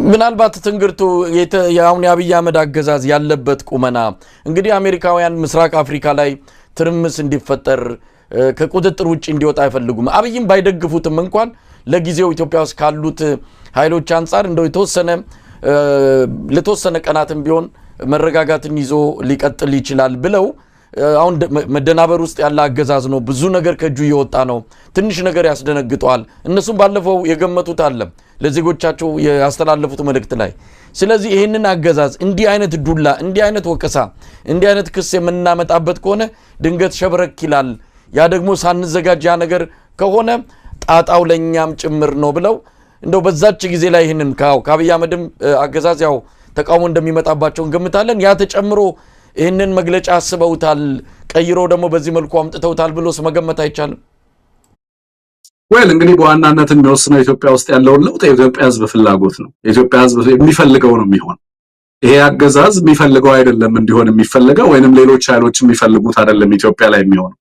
ምናልባት ትንግርቱ ያውን የአብይ አህመድ አገዛዝ ያለበት ቁመና እንግዲህ አሜሪካውያን ምስራቅ አፍሪካ ላይ ትርምስ እንዲፈጠር ከቁጥጥር ውጪ እንዲወጣ አይፈልጉም። አብይም ባይደግፉትም እንኳን ለጊዜው ኢትዮጵያ ውስጥ ካሉት ኃይሎች አንፃር እንደው ለተወሰነ ቀናትም ቢሆን መረጋጋትን ይዞ ሊቀጥል ይችላል ብለው አሁን መደናበር ውስጥ ያለ አገዛዝ ነው። ብዙ ነገር ከጁ እየወጣ ነው። ትንሽ ነገር ያስደነግጣል። እነሱም ባለፈው የገመቱት አለ ለዜጎቻቸው ያስተላለፉት መልእክት ላይ። ስለዚህ ይሄንን አገዛዝ እንዲህ አይነት ዱላ፣ እንዲህ አይነት ወቀሳ፣ እንዲህ አይነት ክስ የምናመጣበት ከሆነ ድንገት ሸብረክ ይላል። ያ ደግሞ ሳንዘጋጅ ያ ነገር ከሆነ ጣጣው ለኛም ጭምር ነው ብለው እንደው በዛች ጊዜ ላይ ይሄንን ከአብይ አህመድም አገዛዝ ያው ተቃውሞ እንደሚመጣባቸው እንገምታለን። ያ ተጨምሮ ይሄንን መግለጫ አስበውታል፣ ቀይሮ ደግሞ በዚህ መልኩ አምጥተውታል ብሎስ መገመት አይቻልም? እንግዲህ በዋናነት የሚወስነው ኢትዮጵያ ውስጥ ያለውን ለውጥ የኢትዮጵያ ሕዝብ ፍላጎት ነው። የኢትዮጵያ ሕዝብ የሚፈልገው ነው የሚሆን። ይሄ አገዛዝ የሚፈልገው አይደለም እንዲሆን የሚፈልገው ወይንም ሌሎች ኃይሎች የሚፈልጉት አይደለም ኢትዮጵያ ላይ የሚሆነው።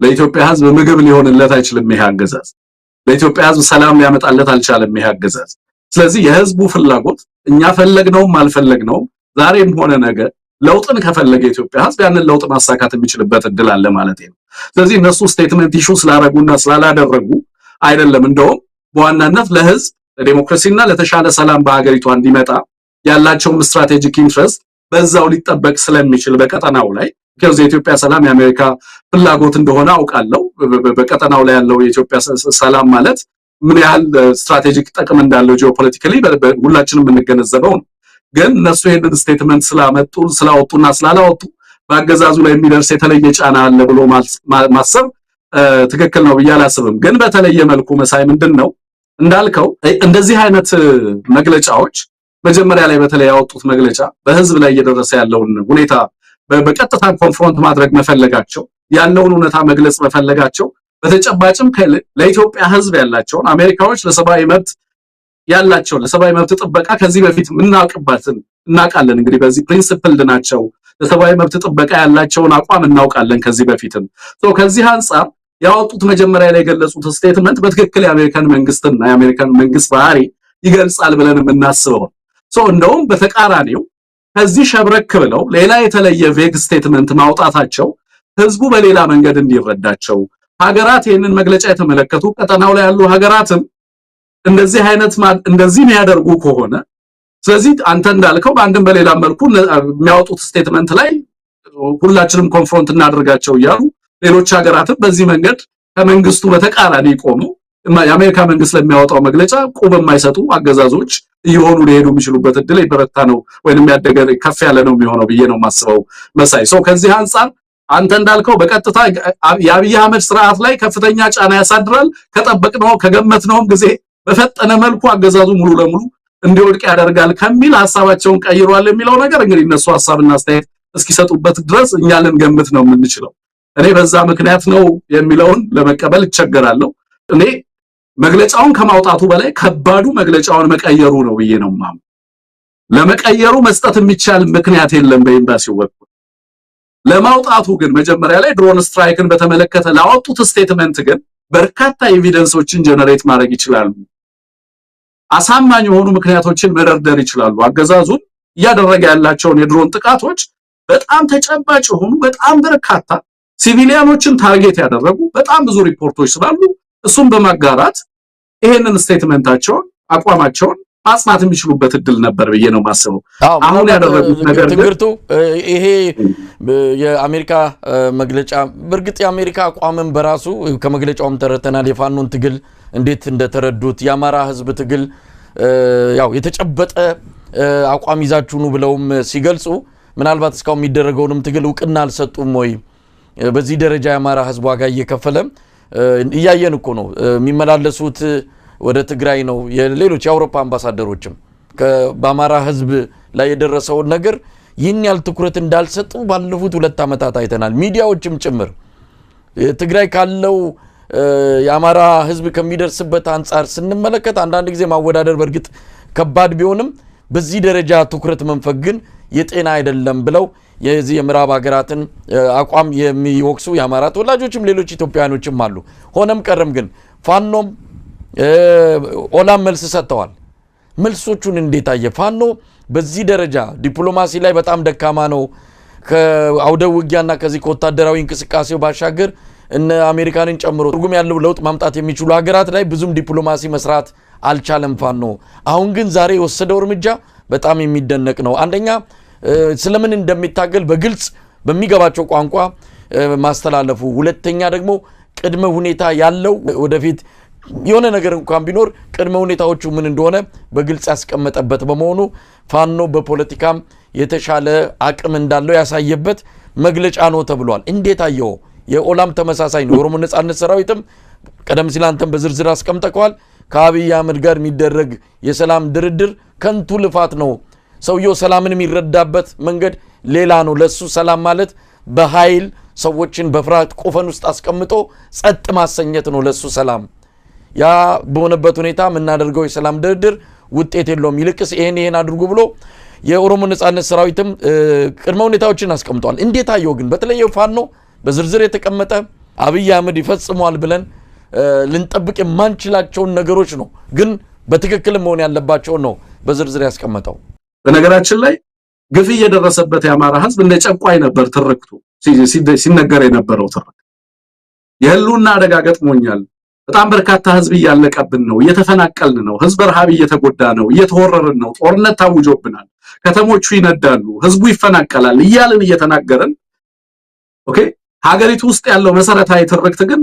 ለኢትዮጵያ ሕዝብ ምግብ ሊሆንለት አይችልም ይሄ አገዛዝ። ለኢትዮጵያ ሕዝብ ሰላም ሊያመጣለት አልቻለም ይሄ አገዛዝ። ስለዚህ የሕዝቡ ፍላጎት እኛ ፈለግነውም አልፈለግነውም ዛሬም ሆነ ነገ ለውጥን ከፈለገ ኢትዮጵያ ሕዝብ ያንን ለውጥ ማሳካት የሚችልበት እድል አለ ማለት ነው። ስለዚህ እነሱ ስቴትመንት ኢሹ ስላደረጉና ስላላደረጉ አይደለም፣ እንደውም በዋናነት ለሕዝብ ለዲሞክራሲና ለተሻለ ሰላም በአገሪቷ እንዲመጣ ያላቸውም ስትራቴጂክ ኢንትረስት በዛው ሊጠበቅ ስለሚችል በቀጠናው ላይ ከዚህ የኢትዮጵያ ሰላም የአሜሪካ ፍላጎት እንደሆነ አውቃለሁ። በቀጠናው ላይ ያለው የኢትዮጵያ ሰላም ማለት ምን ያህል ስትራቴጂክ ጥቅም እንዳለው ጂኦፖለቲካሊ ሁላችንም የምንገነዘበው ነው። ግን እነሱ ይሄንን ስቴትመንት ስላወጡና ስላላወጡ በአገዛዙ ላይ የሚደርስ የተለየ ጫና አለ ብሎ ማሰብ ትክክል ነው ብዬ አላስብም። ግን በተለየ መልኩ መሳይ ምንድነው እንዳልከው እንደዚህ አይነት መግለጫዎች መጀመሪያ ላይ በተለይ ያወጡት መግለጫ በህዝብ ላይ እየደረሰ ያለውን ሁኔታ በቀጥታ ኮንፍሮንት ማድረግ መፈለጋቸው፣ ያለውን ሁኔታ መግለጽ መፈለጋቸው በተጨባጭም ለኢትዮጵያ ህዝብ ያላቸውን አሜሪካዎች ለሰብአዊ መብት ያላቸው ለሰብአዊ መብት ጥበቃ ከዚህ በፊት እናውቃለን። እንግዲህ በዚህ ፕሪንሲፕልድ ናቸው። ለሰብአዊ መብት ጥበቃ ያላቸውን አቋም እናውቃለን ከዚህ በፊትም። ከዚህ አንፃር ያወጡት መጀመሪያ ላይ የገለጹት ስቴትመንት በትክክል የአሜሪካን መንግስትና የአሜሪካን መንግስት ባህሪ ይገልጻል ብለን የምናስበው እንደውም በተቃራኒው ከዚህ ሸብረክ ብለው ሌላ የተለየ ቬግ ስቴትመንት ማውጣታቸው ህዝቡ በሌላ መንገድ እንዲረዳቸው ሀገራት ይህንን መግለጫ የተመለከቱ ቀጠናው ላይ ያሉ ሀገራትም እንደዚህ የሚያደርጉ ከሆነ ስለዚህ አንተ እንዳልከው በአንድም በሌላ መልኩ የሚያወጡት ስቴትመንት ላይ ሁላችንም ኮንፍሮንት እናደርጋቸው እያሉ ሌሎች ሀገራትም በዚህ መንገድ ከመንግስቱ በተቃራኒ ቆሙ የአሜሪካ መንግስት ለሚያወጣው መግለጫ ቁብ የማይሰጡ አገዛዞች እየሆኑ ሊሄዱ የሚችሉበት እድል ይበረታ ነው ወይንም ያደገ ከፍ ያለ ነው የሚሆነው ብዬ ነው ማስበው መሳይ። ከዚህ አንፃር አንተ እንዳልከው በቀጥታ የአብይ አህመድ ስርዓት ላይ ከፍተኛ ጫና ያሳድራል። ከጠበቅነው ከገመትነውም ጊዜ በፈጠነ መልኩ አገዛዙ ሙሉ ለሙሉ እንዲወድቅ ያደርጋል ከሚል ሐሳባቸውን ቀይሯል የሚለው ነገር እንግዲህ እነሱ ሐሳብና አስተያየት እስኪሰጡበት ድረስ እኛ ልንገምት ነው የምንችለው። እኔ በዛ ምክንያት ነው የሚለውን ለመቀበል እቸገራለሁ። እኔ መግለጫውን ከማውጣቱ በላይ ከባዱ መግለጫውን መቀየሩ ነው ብዬ ነው ማም ለመቀየሩ መስጠት የሚቻል ምክንያት የለም በኤምባሲው በኩል። ለማውጣቱ ግን መጀመሪያ ላይ ድሮን ስትራይክን በተመለከተ ላወጡት ስቴትመንት ግን በርካታ ኤቪደንሶችን ጀነሬት ማድረግ ይችላሉ። አሳማኝ የሆኑ ምክንያቶችን መደርደር ይችላሉ። አገዛዙን እያደረገ ያላቸውን የድሮን ጥቃቶች በጣም ተጨባጭ የሆኑ በጣም በርካታ ሲቪሊያኖችን ታርጌት ያደረጉ በጣም ብዙ ሪፖርቶች ስላሉ እሱም በማጋራት ይሄንን ስቴትመንታቸውን አቋማቸውን ማጽናት የሚችሉበት እድል ነበር ብዬ ነው ማስበው። አሁን ያደረጉት ነገር ትግርቱ ይሄ የአሜሪካ መግለጫ በርግጥ የአሜሪካ አቋምን በራሱ ከመግለጫውም ተረተናል። የፋኖን ትግል እንዴት እንደተረዱት የአማራ ህዝብ ትግል ያው የተጨበጠ አቋም ይዛችሁ ነው ብለውም ሲገልጹ ምናልባት እስካሁን የሚደረገውንም ትግል እውቅና አልሰጡም ወይ? በዚህ ደረጃ የአማራ ህዝብ ዋጋ እየከፈለ እያየን እኮ ነው። የሚመላለሱት ወደ ትግራይ ነው። የሌሎች የአውሮፓ አምባሳደሮችም በአማራ ህዝብ ላይ የደረሰው ነገር ይህን ያህል ትኩረት እንዳልሰጡ ባለፉት 2 ዓመታት አይተናል። ሚዲያዎችም ጭምር ትግራይ ካለው የአማራ ህዝብ ከሚደርስበት አንፃር ስንመለከት አንዳንድ ጊዜ ማወዳደር በርግጥ ከባድ ቢሆንም በዚህ ደረጃ ትኩረት መንፈግ ግን የጤና አይደለም ብለው የዚህ የምዕራብ ሀገራትን አቋም የሚወክሱ የአማራ ተወላጆችም ሌሎች ኢትዮጵያውያኖችም አሉ። ሆነም ቀረም ግን ፋኖም ኦላም መልስ ሰጥተዋል። መልሶቹን እንዴት አየ? ፋኖ በዚህ ደረጃ ዲፕሎማሲ ላይ በጣም ደካማ ነው። ከአውደ ውጊያና ከዚህ ከወታደራዊ እንቅስቃሴው ባሻገር እነ አሜሪካንን ጨምሮ ትርጉም ያለው ለውጥ ማምጣት የሚችሉ ሀገራት ላይ ብዙም ዲፕሎማሲ መስራት አልቻለም ፋኖ። አሁን ግን ዛሬ የወሰደው እርምጃ በጣም የሚደነቅ ነው። አንደኛ ስለምን እንደሚታገል በግልጽ በሚገባቸው ቋንቋ ማስተላለፉ፣ ሁለተኛ ደግሞ ቅድመ ሁኔታ ያለው ወደፊት የሆነ ነገር እንኳን ቢኖር ቅድመ ሁኔታዎቹ ምን እንደሆነ በግልጽ ያስቀመጠበት በመሆኑ ፋኖ በፖለቲካም የተሻለ አቅም እንዳለው ያሳየበት መግለጫ ነው ተብሏል። እንዴት አየው? የኦላም ተመሳሳይ ነው። ኦሮሞ ነጻነት ሰራዊትም ቀደም ሲል አንተም በዝርዝር አስቀምጠዋል። ከአብይ አህመድ ጋር የሚደረግ የሰላም ድርድር ከንቱ ልፋት ነው። ሰውየው ሰላምን የሚረዳበት መንገድ ሌላ ነው። ለሱ ሰላም ማለት በኃይል ሰዎችን በፍርሃት ቆፈን ውስጥ አስቀምጦ ጸጥ ማሰኘት ነው ለሱ ሰላም። ያ በሆነበት ሁኔታ የምናደርገው የሰላም ድርድር ውጤት የለውም። ይልቅስ ይሄን አድርጉ ብሎ የኦሮሞ ነጻነት ሰራዊትም ቅድመ ሁኔታዎችን አስቀምጧል። እንዴት አየው ግን? በተለይ ፋኖ በዝርዝር የተቀመጠ አብይ አህመድ ይፈጽሟል ብለን ልንጠብቅ የማንችላቸውን ነገሮች ነው፣ ግን በትክክል መሆን ያለባቸው ነው በዝርዝር ያስቀመጠው። በነገራችን ላይ ግፍ እየደረሰበት የአማራ ህዝብ እንደ ጨቋኝ ነበር ትርክቱ ሲነገር የነበረው ትርክት። የህልውና አደጋ ገጥሞኛል፣ በጣም በርካታ ህዝብ እያለቀብን ነው፣ እየተፈናቀልን ነው፣ ህዝብ ረሃብ እየተጎዳ ነው፣ እየተወረርን ነው፣ ጦርነት ታውጆብናል፣ ከተሞቹ ይነዳሉ፣ ህዝቡ ይፈናቀላል እያልን እየተናገረን ኦኬ ሀገሪቱ ውስጥ ያለው መሰረታዊ ትርክት ግን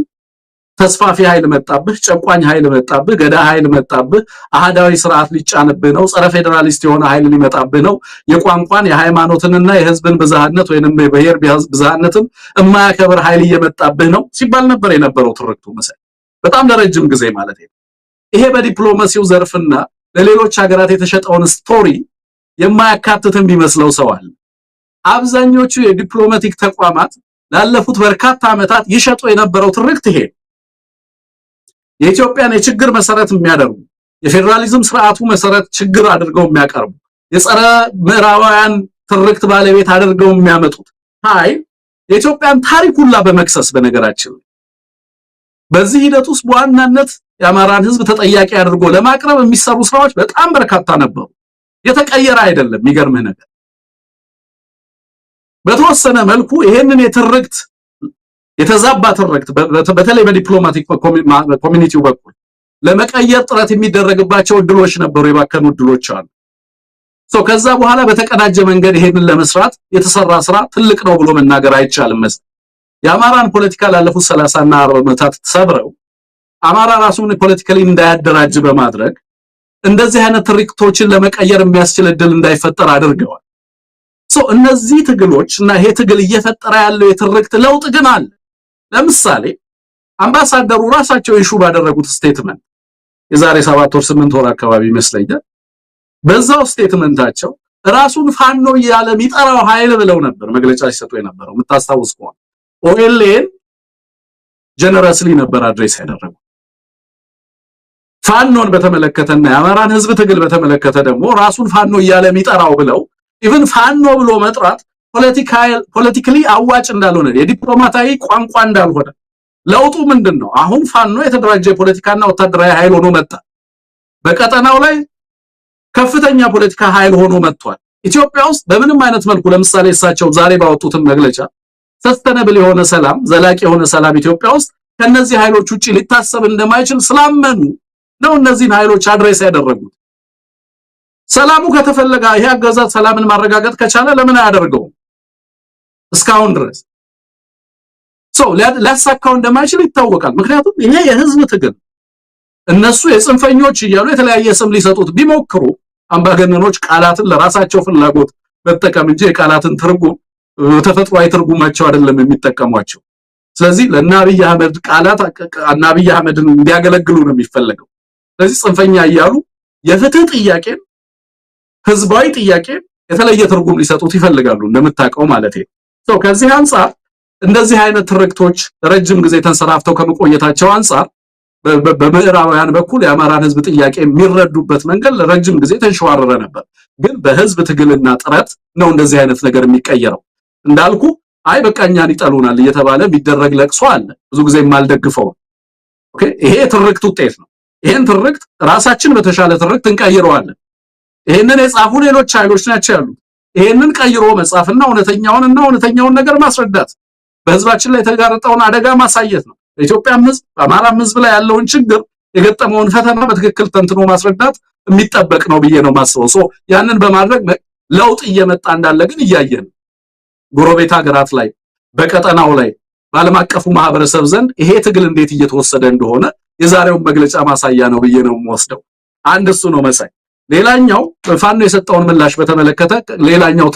ተስፋፊ ኃይል መጣብህ፣ ጨቋኝ ኃይል መጣብህ፣ ገዳ ኃይል መጣብህ፣ አህዳዊ ስርዓት ሊጫንብህ ነው፣ ጸረ ፌደራሊስት የሆነ ኃይል ሊመጣብህ ነው፣ የቋንቋን የሃይማኖትንና የህዝብን ብዝሃነት ወይንም የብሔር ብዝሃነትን የማያከብር ኃይል እየመጣብህ ነው ሲባል ነበር የነበረው ትርክቱ መሰል በጣም ለረጅም ጊዜ ማለት ነው። ይሄ በዲፕሎማሲው ዘርፍና ለሌሎች ሀገራት የተሸጠውን ስቶሪ የማያካትትም ቢመስለው ሰው አለ። አብዛኞቹ የዲፕሎማቲክ ተቋማት ላለፉት በርካታ ዓመታት ይሸጡ የነበረው ትርክት ይሄ የኢትዮጵያን የችግር መሰረት የሚያደርጉ የፌደራሊዝም ስርዓቱ መሰረት ችግር አድርገው የሚያቀርቡ የጸረ ምዕራባውያን ትርክት ባለቤት አድርገው የሚያመጡት ኃይል የኢትዮጵያን ታሪክ ሁላ በመክሰስ በነገራችን በዚህ ሂደት ውስጥ በዋናነት የአማራን ህዝብ ተጠያቂ አድርጎ ለማቅረብ የሚሰሩ ስራዎች በጣም በርካታ ነበሩ። የተቀየረ አይደለም። የሚገርምህ ነገር በተወሰነ መልኩ ይሄንን የትርክት የተዛባ ትርክት በተለይ በዲፕሎማቲክ ኮሚኒቲው በኩል ለመቀየር ጥረት የሚደረግባቸው እድሎች ነበሩ፣ የባከኑ እድሎች አሉ። ከዛ በኋላ በተቀናጀ መንገድ ይሄንን ለመስራት የተሰራ ስራ ትልቅ ነው ብሎ መናገር አይቻልም። የአማራን ፖለቲካ ላለፉት 30 እና 40 ዓመታት ተሰብረው አማራ ራሱን ፖለቲካሊ እንዳያደራጅ በማድረግ እንደዚህ አይነት ትርክቶችን ለመቀየር የሚያስችል እድል እንዳይፈጠር አድርገዋል። እነዚህ ትግሎች እና ይሄ ትግል እየፈጠረ ያለው የትርክት ለውጥ ግን አለ። ለምሳሌ አምባሳደሩ ራሳቸው ኢሹ ባደረጉት ስቴትመንት የዛሬ 7 ወር 8 ወር አካባቢ ይመስለኛል በዛው ስቴትመንታቸው ራሱን ፋኖ እያለ የሚጠራው ኃይል ብለው ነበር መግለጫ ሲሰጡ የነበረው። የምታስታውስ ከሆነ ኦኤልኤን ጀነራስሊ ነበር አድሬስ ያደረጉት። ፋኖን በተመለከተና የአማራን ህዝብ ትግል በተመለከተ ደግሞ ራሱን ፋኖ እያለ የሚጠራው ብለው ኢቭን ፋኖ ብሎ መጥራት ፖለቲካሊ አዋጭ እንዳልሆነ የዲፕሎማታዊ ቋንቋ እንዳልሆነ ለውጡ ምንድነው? አሁን ፋኖ የተደራጀ ፖለቲካና ወታደራዊ ኃይል ሆኖ መጣ። በቀጠናው ላይ ከፍተኛ ፖለቲካ ኃይል ሆኖ መጥቷል። ኢትዮጵያ ውስጥ በምንም አይነት መልኩ ለምሳሌ እሳቸው ዛሬ ባወጡትን መግለጫ ሰስተነብል የሆነ ሰላም ዘላቂ የሆነ ሰላም ኢትዮጵያ ውስጥ ከነዚህ ኃይሎች ውጪ ሊታሰብ እንደማይችል ስላመኑ ነው እነዚህን ኃይሎች አድሬስ ያደረጉት። ሰላሙ ከተፈለገ ይሄ አገዛዝ ሰላምን ማረጋገጥ ከቻለ ለምን አያደርገው? እስካሁን ድረስ ሊያሳካው እንደማይችል ይታወቃል። ምክንያቱም ይሄ የህዝብ ትግል እነሱ የጽንፈኞች እያሉ የተለያየ ስም ሊሰጡት ቢሞክሩ አምባገነኖች ቃላትን ለራሳቸው ፍላጎት መጠቀም እንጂ የቃላትን ትርጉም ተፈጥሯዊ ትርጉማቸው አይደለም የሚጠቀሟቸው። ስለዚህ ለናብይ አህመድ ቃላት ናብይ አህመድን እንዲያገለግሉ ነው የሚፈልገው። ስለዚህ ጽንፈኛ እያሉ የፍትህ ጥያቄ ህዝባዊ ጥያቄ የተለየ ትርጉም ሊሰጡት ይፈልጋሉ እንደምታውቀው ማለት ነው። ከዚህ አንፃር እንደዚህ አይነት ትርክቶች ረጅም ጊዜ ተንሰራፍተው ከመቆየታቸው አንፃር በምዕራባውያን በኩል የአማራን ህዝብ ጥያቄ የሚረዱበት መንገድ ለረጅም ጊዜ ተንሸዋረረ ነበር። ግን በህዝብ ትግልና ጥረት ነው እንደዚህ አይነት ነገር የሚቀየረው። እንዳልኩ አይ በቃኛን ይጠሉናል እየተባለ የሚደረግ ለቅሶ አለ፣ ብዙ ጊዜ የማልደግፈው። ኦኬ ይሄ ትርክት ውጤት ነው። ይሄን ትርክት ራሳችን በተሻለ ትርክት እንቀይረዋለን። ይሄንን የጻፉ ሌሎች ኃይሎች ናቸው ያሉት። ይሄንን ቀይሮ መጻፍና እውነተኛውን ነገር ማስረዳት በህዝባችን ላይ የተጋረጠውን አደጋ ማሳየት ነው። ኢትዮጵያ ህዝብ በአማራም ህዝብ ላይ ያለውን ችግር የገጠመውን ፈተና በትክክል ተንትኖ ማስረዳት የሚጠበቅ ነው ብዬ ነው ማስበው። ያንን በማድረግ ለውጥ እየመጣ እንዳለ ግን እያየን ጎረቤት ሀገራት ላይ በቀጠናው ላይ በዓለም አቀፉ ማህበረሰብ ዘንድ ይሄ ትግል እንዴት እየተወሰደ እንደሆነ የዛሬው መግለጫ ማሳያ ነው ብዬ ነው የምወስደው። አንድ እሱ ነው መሳይ። ሌላኛው ፋኖ የሰጠውን ምላሽ በተመለከተ ሌላኛው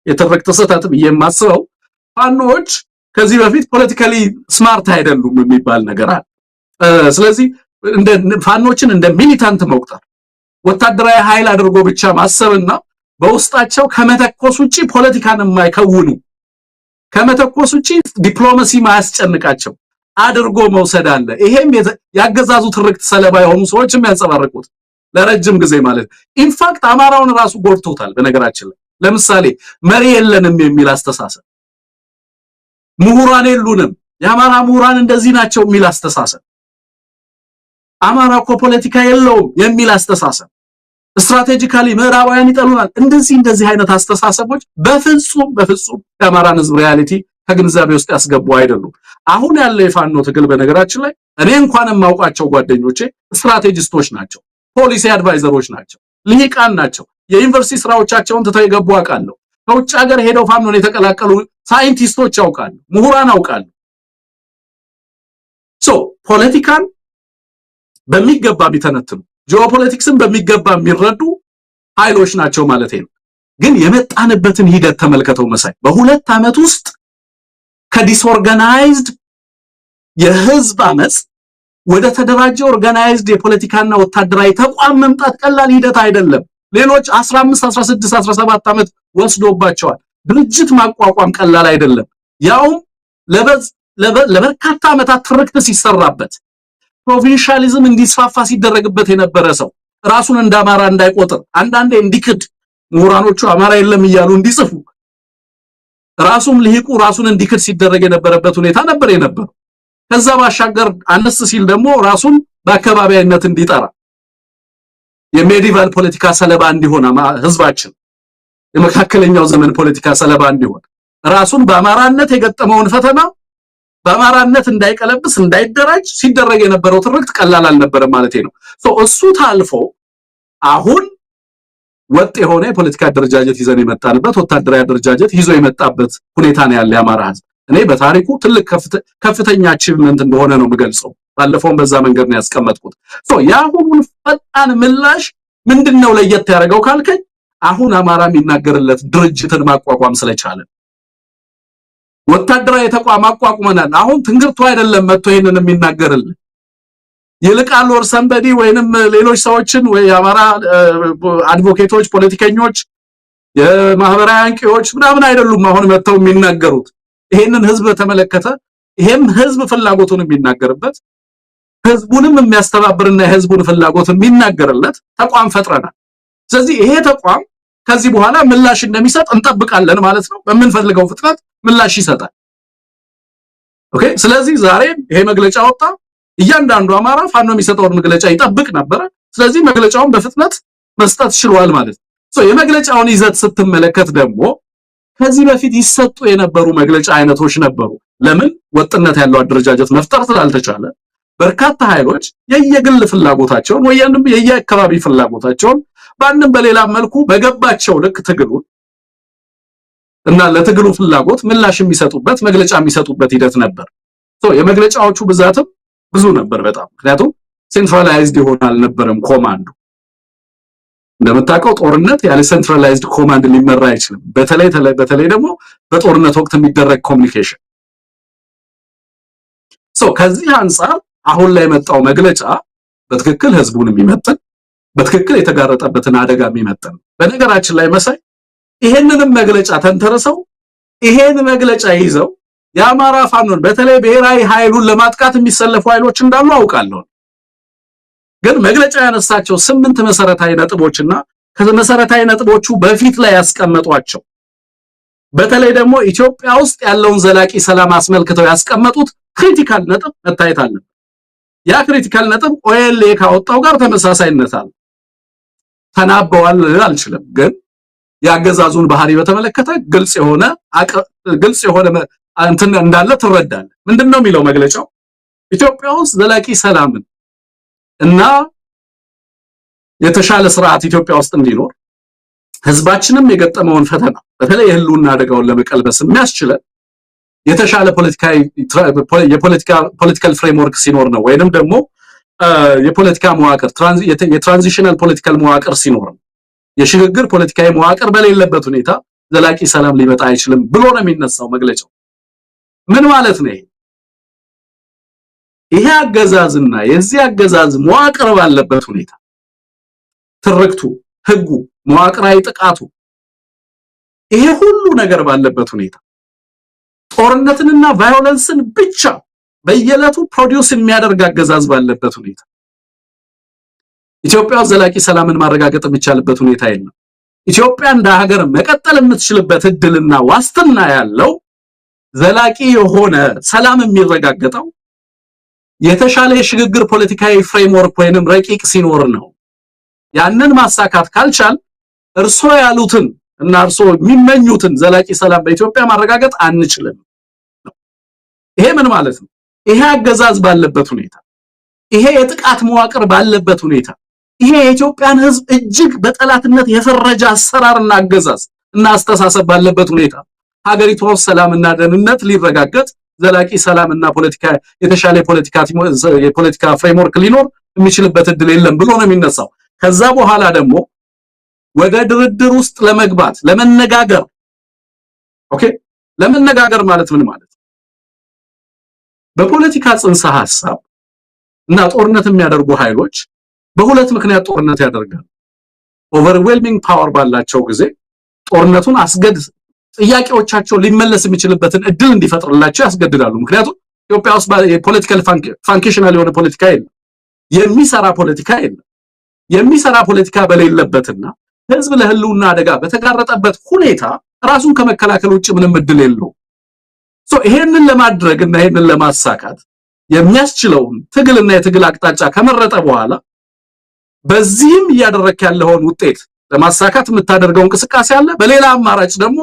የትርክት ስህተት ብዬ የማስበው ፋኖች ከዚህ በፊት ፖለቲካሊ ስማርት አይደሉም የሚባል ነገር አለ። ስለዚህ ፋኖችን እንደ ሚሊታንት መቁጠር ወታደራዊ ኃይል አድርጎ ብቻ ማሰብና በውስጣቸው ከመተኮስ ውጪ ፖለቲካን የማይከውኑ ከመተኮስ ውጪ ዲፕሎማሲ ማያስጨንቃቸው አድርጎ መውሰድ አለ። ይሄም ያገዛዙ ትርክት ሰለባ የሆኑ ሰዎች የሚያንጸባርቁት ለረጅም ጊዜ ማለት ኢንፋክት አማራውን ራሱ ጎድቶታል። በነገራችን ላይ ለምሳሌ መሪ የለንም የሚል አስተሳሰብ፣ ምሁራን የሉንም፣ የአማራ ምሁራን እንደዚህ ናቸው የሚል አስተሳሰብ፣ አማራ እኮ ፖለቲካ የለውም የሚል አስተሳሰብ፣ ስትራቴጂካሊ ምዕራባውያን ይጠሉናል፣ እንደዚህ አይነት አስተሳሰቦች በፍጹም የአማራን ህዝብ ሪያሊቲ ከግንዛቤ ውስጥ ያስገቡ አይደሉም። አሁን ያለው የፋኖ ትግል በነገራችን ላይ እኔ እንኳን የማውቃቸው ጓደኞቼ ስትራቴጂስቶች ናቸው፣ ፖሊሲ አድቫይዘሮች ናቸው፣ ልሂቃን ናቸው። የዩኒቨርሲቲ ስራዎቻቸውን ትተው የገቡ አውቃለሁ። ከውጭ ሀገር ሄደው ፋኖን የተቀላቀሉ ሳይንቲስቶች አውቃለሁ፣ ምሁራን አውቃለሁ። ፖለቲካን በሚገባ ቢተነትኑ ጂኦፖለቲክስን በሚገባ የሚረዱ ኃይሎች ናቸው ማለት ነው። ግን የመጣንበትን ሂደት ተመልከተው መሳይ። በሁለት ዓመት ውስጥ ከዲስኦርጋናይዝድ የህዝብ አመጽ ወደ ተደራጀ ኦርጋናይዝድ የፖለቲካና ወታደራዊ ተቋም መምጣት ቀላል ሂደት አይደለም። ሌሎች 15 16 17 ዓመት ወስዶባቸዋል። ድርጅት ማቋቋም ቀላል አይደለም። ያውም ለበርካታ ዓመታት ትርክት ሲሰራበት ፕሮቪንሻሊዝም እንዲስፋፋ ሲደረግበት የነበረ ሰው ራሱን እንደ አማራ እንዳይቆጥር አንዳንዴ እንዲክድ ምሁራኖቹ አማራ የለም እያሉ እንዲጽፉ ራሱም ልሂቁ ራሱን እንዲክድ ሲደረግ የነበረበት ሁኔታ ነበር የነበረው። ከዛ ባሻገር አነስ ሲል ደግሞ ራሱን በአካባቢያዊነት እንዲጠራ የሜዲቫል ፖለቲካ ሰለባ እንዲሆን ህዝባችን የመካከለኛው ዘመን ፖለቲካ ሰለባ እንዲሆን ራሱን በአማራነት የገጠመውን ፈተና በአማራነት እንዳይቀለብስ እንዳይደራጅ ሲደረግ የነበረው ትርክት ቀላል አልነበረም ማለት ነው። እሱ ታልፎ አሁን ወጥ የሆነ የፖለቲካ አደረጃጀት ይዘን የመጣንበት ወታደራዊ አደረጃጀት ይዞ የመጣበት ሁኔታ ነው ያለ የአማራ ህዝብ። እኔ በታሪኩ ትልቅ ከፍተኛ አቺቭመንት እንደሆነ ነው የምገልጸው። ባለፈውም በዛ መንገድ ነው ያስቀመጥኩት። ያሁኑን ፈጣን ምላሽ ምንድነው ለየት ያደርገው ካልከኝ አሁን አማራ የሚናገርለት ድርጅትን ማቋቋም ስለቻለ ወታደራዊ ተቋም አቋቁመናል። አሁን ትንግርቱ አይደለም መጥቶ ይሄንን የሚናገርልን ይልቃል ወር ሰንበዲ ወይንም ሌሎች ሰዎችን ወይ አማራ አድቮኬቶች፣ ፖለቲከኞች፣ የማህበራዊ አንቂዎች ምናምን አይደሉም አሁን መጥተው የሚናገሩት። ይሄንን ህዝብ ተመለከተ ይሄም ህዝብ ፍላጎቱን የሚናገርበት ህዝቡንም የሚያስተባብርና የህዝቡን ፍላጎት የሚናገርለት ተቋም ፈጥረናል። ስለዚህ ይሄ ተቋም ከዚህ በኋላ ምላሽ እንደሚሰጥ እንጠብቃለን ማለት ነው። በመንፈልገው ፍጥነት ምላሽ ይሰጣል። ኦኬ። ስለዚህ ዛሬ ይሄ መግለጫ ወጣ። እያንዳንዱ አማራ ፋኖ የሚሰጠውን መግለጫ ይጠብቅ ነበር። ስለዚህ መግለጫውን በፍጥነት መስጠት ችሏል ማለት ነው። የመግለጫውን ይዘት ስትመለከት ደግሞ ከዚህ በፊት ይሰጡ የነበሩ መግለጫ አይነቶች ነበሩ። ለምን ወጥነት ያለው አደረጃጀት መፍጠር ስላልተቻለ በርካታ ኃይሎች የየግል ፍላጎታቸውን ወይንም የየአካባቢ ፍላጎታቸውን ባንንም በሌላ መልኩ በገባቸው ልክ ትግሉን እና ለትግሉ ፍላጎት ምላሽ የሚሰጡበት መግለጫ የሚሰጡበት ሂደት ነበር። የመግለጫዎቹ ብዛትም ብዙ ነበር በጣም። ምክንያቱም ሴንትራላይዝድ ይሆናል ነበርም ኮማንዱ። እንደምታውቀው ጦርነት ያለ ሴንትራላይዝድ ኮማንድ ሊመራ አይችልም። በተለይ ደግሞ በጦርነት ወቅት የሚደረግ ኮሙኒኬሽን። ከዚህ አንፃር አሁን ላይ የመጣው መግለጫ በትክክል ህዝቡን የሚመጥን በትክክል የተጋረጠበትን አደጋ የሚመጥን። በነገራችን ላይ መሳይ ይሄንንም መግለጫ ተንተርሰው ይሄን መግለጫ ይዘው የአማራ ፋኖን በተለይ ብሔራዊ ኃይሉን ለማጥቃት የሚሰለፉ ኃይሎች እንዳሉ አውቃለሁ። ግን መግለጫ ያነሳቸው 8 መሰረታዊ ነጥቦችና ከመሰረታዊ ነጥቦቹ በፊት ላይ ያስቀመጧቸው በተለይ ደግሞ ኢትዮጵያ ውስጥ ያለውን ዘላቂ ሰላም አስመልክተው ያስቀመጡት ክሪቲካል ነጥብ መታየት አለበት። ያ ክሪቲካል ነጥብ ኦኤልኤ ካወጣው ጋር ተመሳሳይነት አለ። ተናበዋል አልችልም ግን ያገዛዙን ባህሪ በተመለከተ ግልጽ የሆነ እንትን እንዳለ ትረዳለህ ምንድነው የሚለው መግለጫው ኢትዮጵያ ውስጥ ዘላቂ ሰላምን እና የተሻለ ስርዓት ኢትዮጵያ ውስጥ እንዲኖር ህዝባችንም የገጠመውን ፈተና በተለይ የህልውና አደጋውን ለመቀልበስ የሚያስችለን የተሻለ ፖለቲካል ፍሬምወርክ ሲኖር ነው ወይንም ደግሞ የፖለቲካ መዋቅር የትራንዚሽናል ፖለቲካል መዋቅር ሲኖር ነው የሽግግር ፖለቲካዊ መዋቅር በሌለበት ሁኔታ ዘላቂ ሰላም ሊመጣ አይችልም ብሎ ነው የሚነሳው መግለጫው ምን ማለት ነው ይሄ አገዛዝና የዚህ አገዛዝ መዋቅር ባለበት ሁኔታ ትርክቱ ህጉ መዋቅራዊ ጥቃቱ ይሄ ሁሉ ነገር ባለበት ሁኔታ ጦርነትንና ቫዮለንስን ብቻ በየለቱ ፕሮዲዩስ የሚያደርግ አገዛዝ ባለበት ሁኔታ ኢትዮጵያ ዘላቂ ሰላምን ማረጋገጥ የሚቻልበት ሁኔታ የለም ኢትዮጵያ እንደ ሀገር መቀጠል የምትችልበት እድልና ዋስትና ያለው ዘላቂ የሆነ ሰላም የሚረጋገጠው የተሻለ የሽግግር ፖለቲካዊ ፍሬምወርክ ወይንም ረቂቅ ሲኖር ነው ያንን ማሳካት ካልቻል እርሶ ያሉትን እና እርሶ የሚመኙትን ዘላቂ ሰላም በኢትዮጵያ ማረጋገጥ አንችልም ይሄ ምን ማለት ነው ይሄ አገዛዝ ባለበት ሁኔታ ይሄ የጥቃት መዋቅር ባለበት ሁኔታ ይሄ የኢትዮጵያን ህዝብ እጅግ በጠላትነት የፈረጀ አሰራርና አገዛዝ እና አስተሳሰብ ባለበት ሁኔታ ሀገሪቱ ሰላምና ደህንነት ሊረጋገጥ ዘላቂ ሰላምና የተሻለ የፖለቲካ ፍሬምወርክ ሊኖር የሚችልበት እድል የለም ብሎ ነው የሚነሳው ከዛ በኋላ ደግሞ ወደ ድርድር ውስጥ ለመግባት ለመነጋገር ኦኬ ለመነጋገር ማለት ምን ማለት በፖለቲካ ጽንሰ ሐሳብ እና ጦርነት የሚያደርጉ ኃይሎች በሁለት ምክንያት ጦርነት ያደርጋሉ ኦቨርዌልሚንግ ፓወር ባላቸው ጊዜ ጦርነቱን አስገድ ጥያቄዎቻቸው ሊመለስ የሚችልበትን እድል እንዲፈጥርላቸው ያስገድዳሉ ምክንያቱም ኢትዮጵያ ውስጥ የፖለቲካል ፋንክሽናል የሆነ ፖለቲካ የለም የሚሰራ ፖለቲካ በሌለበትና ህዝብ ለህልውና አደጋ በተጋረጠበት ሁኔታ ራሱን ከመከላከል ውጭ ምንም እድል የለውም ይሄንን ለማድረግ እና ይሄንን ለማሳካት የሚያስችለውን ትግልና የትግል አቅጣጫ ከመረጠ በኋላ በዚህም ያደረክ ያለውን ውጤት ለማሳካት የምታደርገው እንቅስቃሴ አለ በሌላ አማራጭ ደግሞ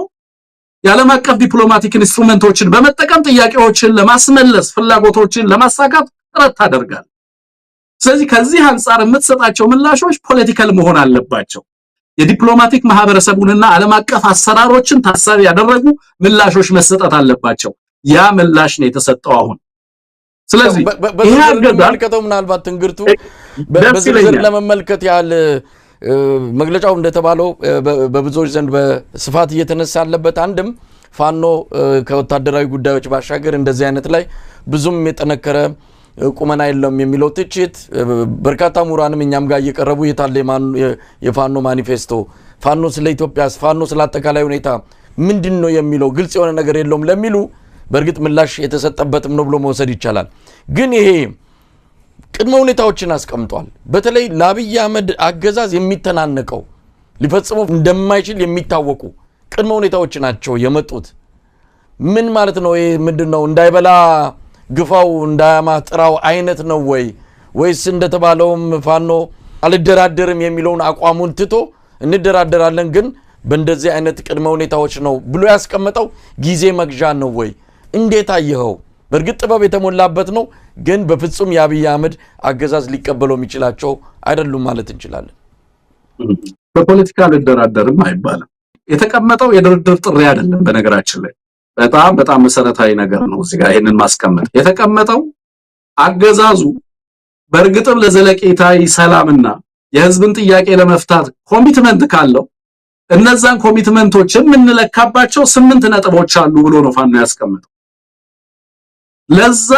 የዓለም አቀፍ ዲፕሎማቲክ ኢንስትሩመንቶችን በመጠቀም ጥያቄዎችን ለማስመለስ ፍላጎቶችን ለማሳካት ጥረት ታደርጋለህ ስለዚህ ከዚህ አንፃር የምትሰጣቸው ምላሾች ፖለቲካል መሆን አለባቸው የዲፕሎማቲክ ማህበረሰቡንና ዓለም አቀፍ አሰራሮችን ታሳቢ ያደረጉ ምላሾች መሰጠት አለባቸው ያ ምላሽ ነው የተሰጠው አሁን ስለዚህ ይሄ አገዛዝ ምናልባት እንግርቱ በዝርዝር ለመመልከት ያህል መግለጫው እንደተባለው በብዙዎች ዘንድ በስፋት እየተነሳ ያለበት አንድም ፋኖ ከወታደራዊ ጉዳዮች ባሻገር እንደዚህ አይነት ላይ ብዙም የጠነከረ ቁመና የለም የሚለው ትችት በርካታ ምሁራንም እኛም ጋር እየቀረቡ የፋኖ ማኒፌስቶ ፋኖ ስለ ኢትዮጵያ ፋኖ ስለ አጠቃላይ ሁኔታ ምንድነው የሚለው ግልጽ የሆነ ነገር የለውም ለሚሉ በርግጥ ምላሽ የተሰጠበትም ነው ብሎ መውሰድ ይቻላል ግን ይሄ ቅድመ ሁኔታዎችን አስቀምጧል በተለይ ለአብይ አህመድ አገዛዝ የሚተናነቀው ሊፈጽመው እንደማይችል የሚታወቁ ቅድመ ሁኔታዎች ናቸው የመጡት ምን ማለት ነው ይሄ ምንድነው እንዳይበላ ግፋው እንዳያማ ጥራው አይነት ነው ወይስ እንደተባለውም ፋኖ አልደራደርም የሚለውን አቋሙን ትቶ እንደራደራለን ግን በእንደዚህ አይነት ቅድመ ሁኔታዎች ነው ብሎ ያስቀመጠው ጊዜ መግዣ ነው እንዴት አየኸው በርግጥ ጥበብ የተሞላበት ነው ግን በፍጹም የአብይ አህመድ አገዛዝ ሊቀበለው የሚችላቸው አይደሉም ማለት እንችላለን በፖለቲካ ልደራደርም አይባልም የተቀመጠው የድርድር ጥሪ አይደለም በነገራችን ላይ በጣም መሰረታዊ ነገር ነው እዚህ ጋር ይሄንን ማስቀመጥ የተቀመጠው አገዛዙ በርግጥም ለዘለቄታዊ ሰላምና የህዝብን ጥያቄ ለመፍታት ኮሚትመንት ካለው እነዛን ኮሚትመንቶች የምንለካባቸው 8 ነጥቦች አሉ ብሎ ነው ፋኖ ያስቀመጠው ለዛ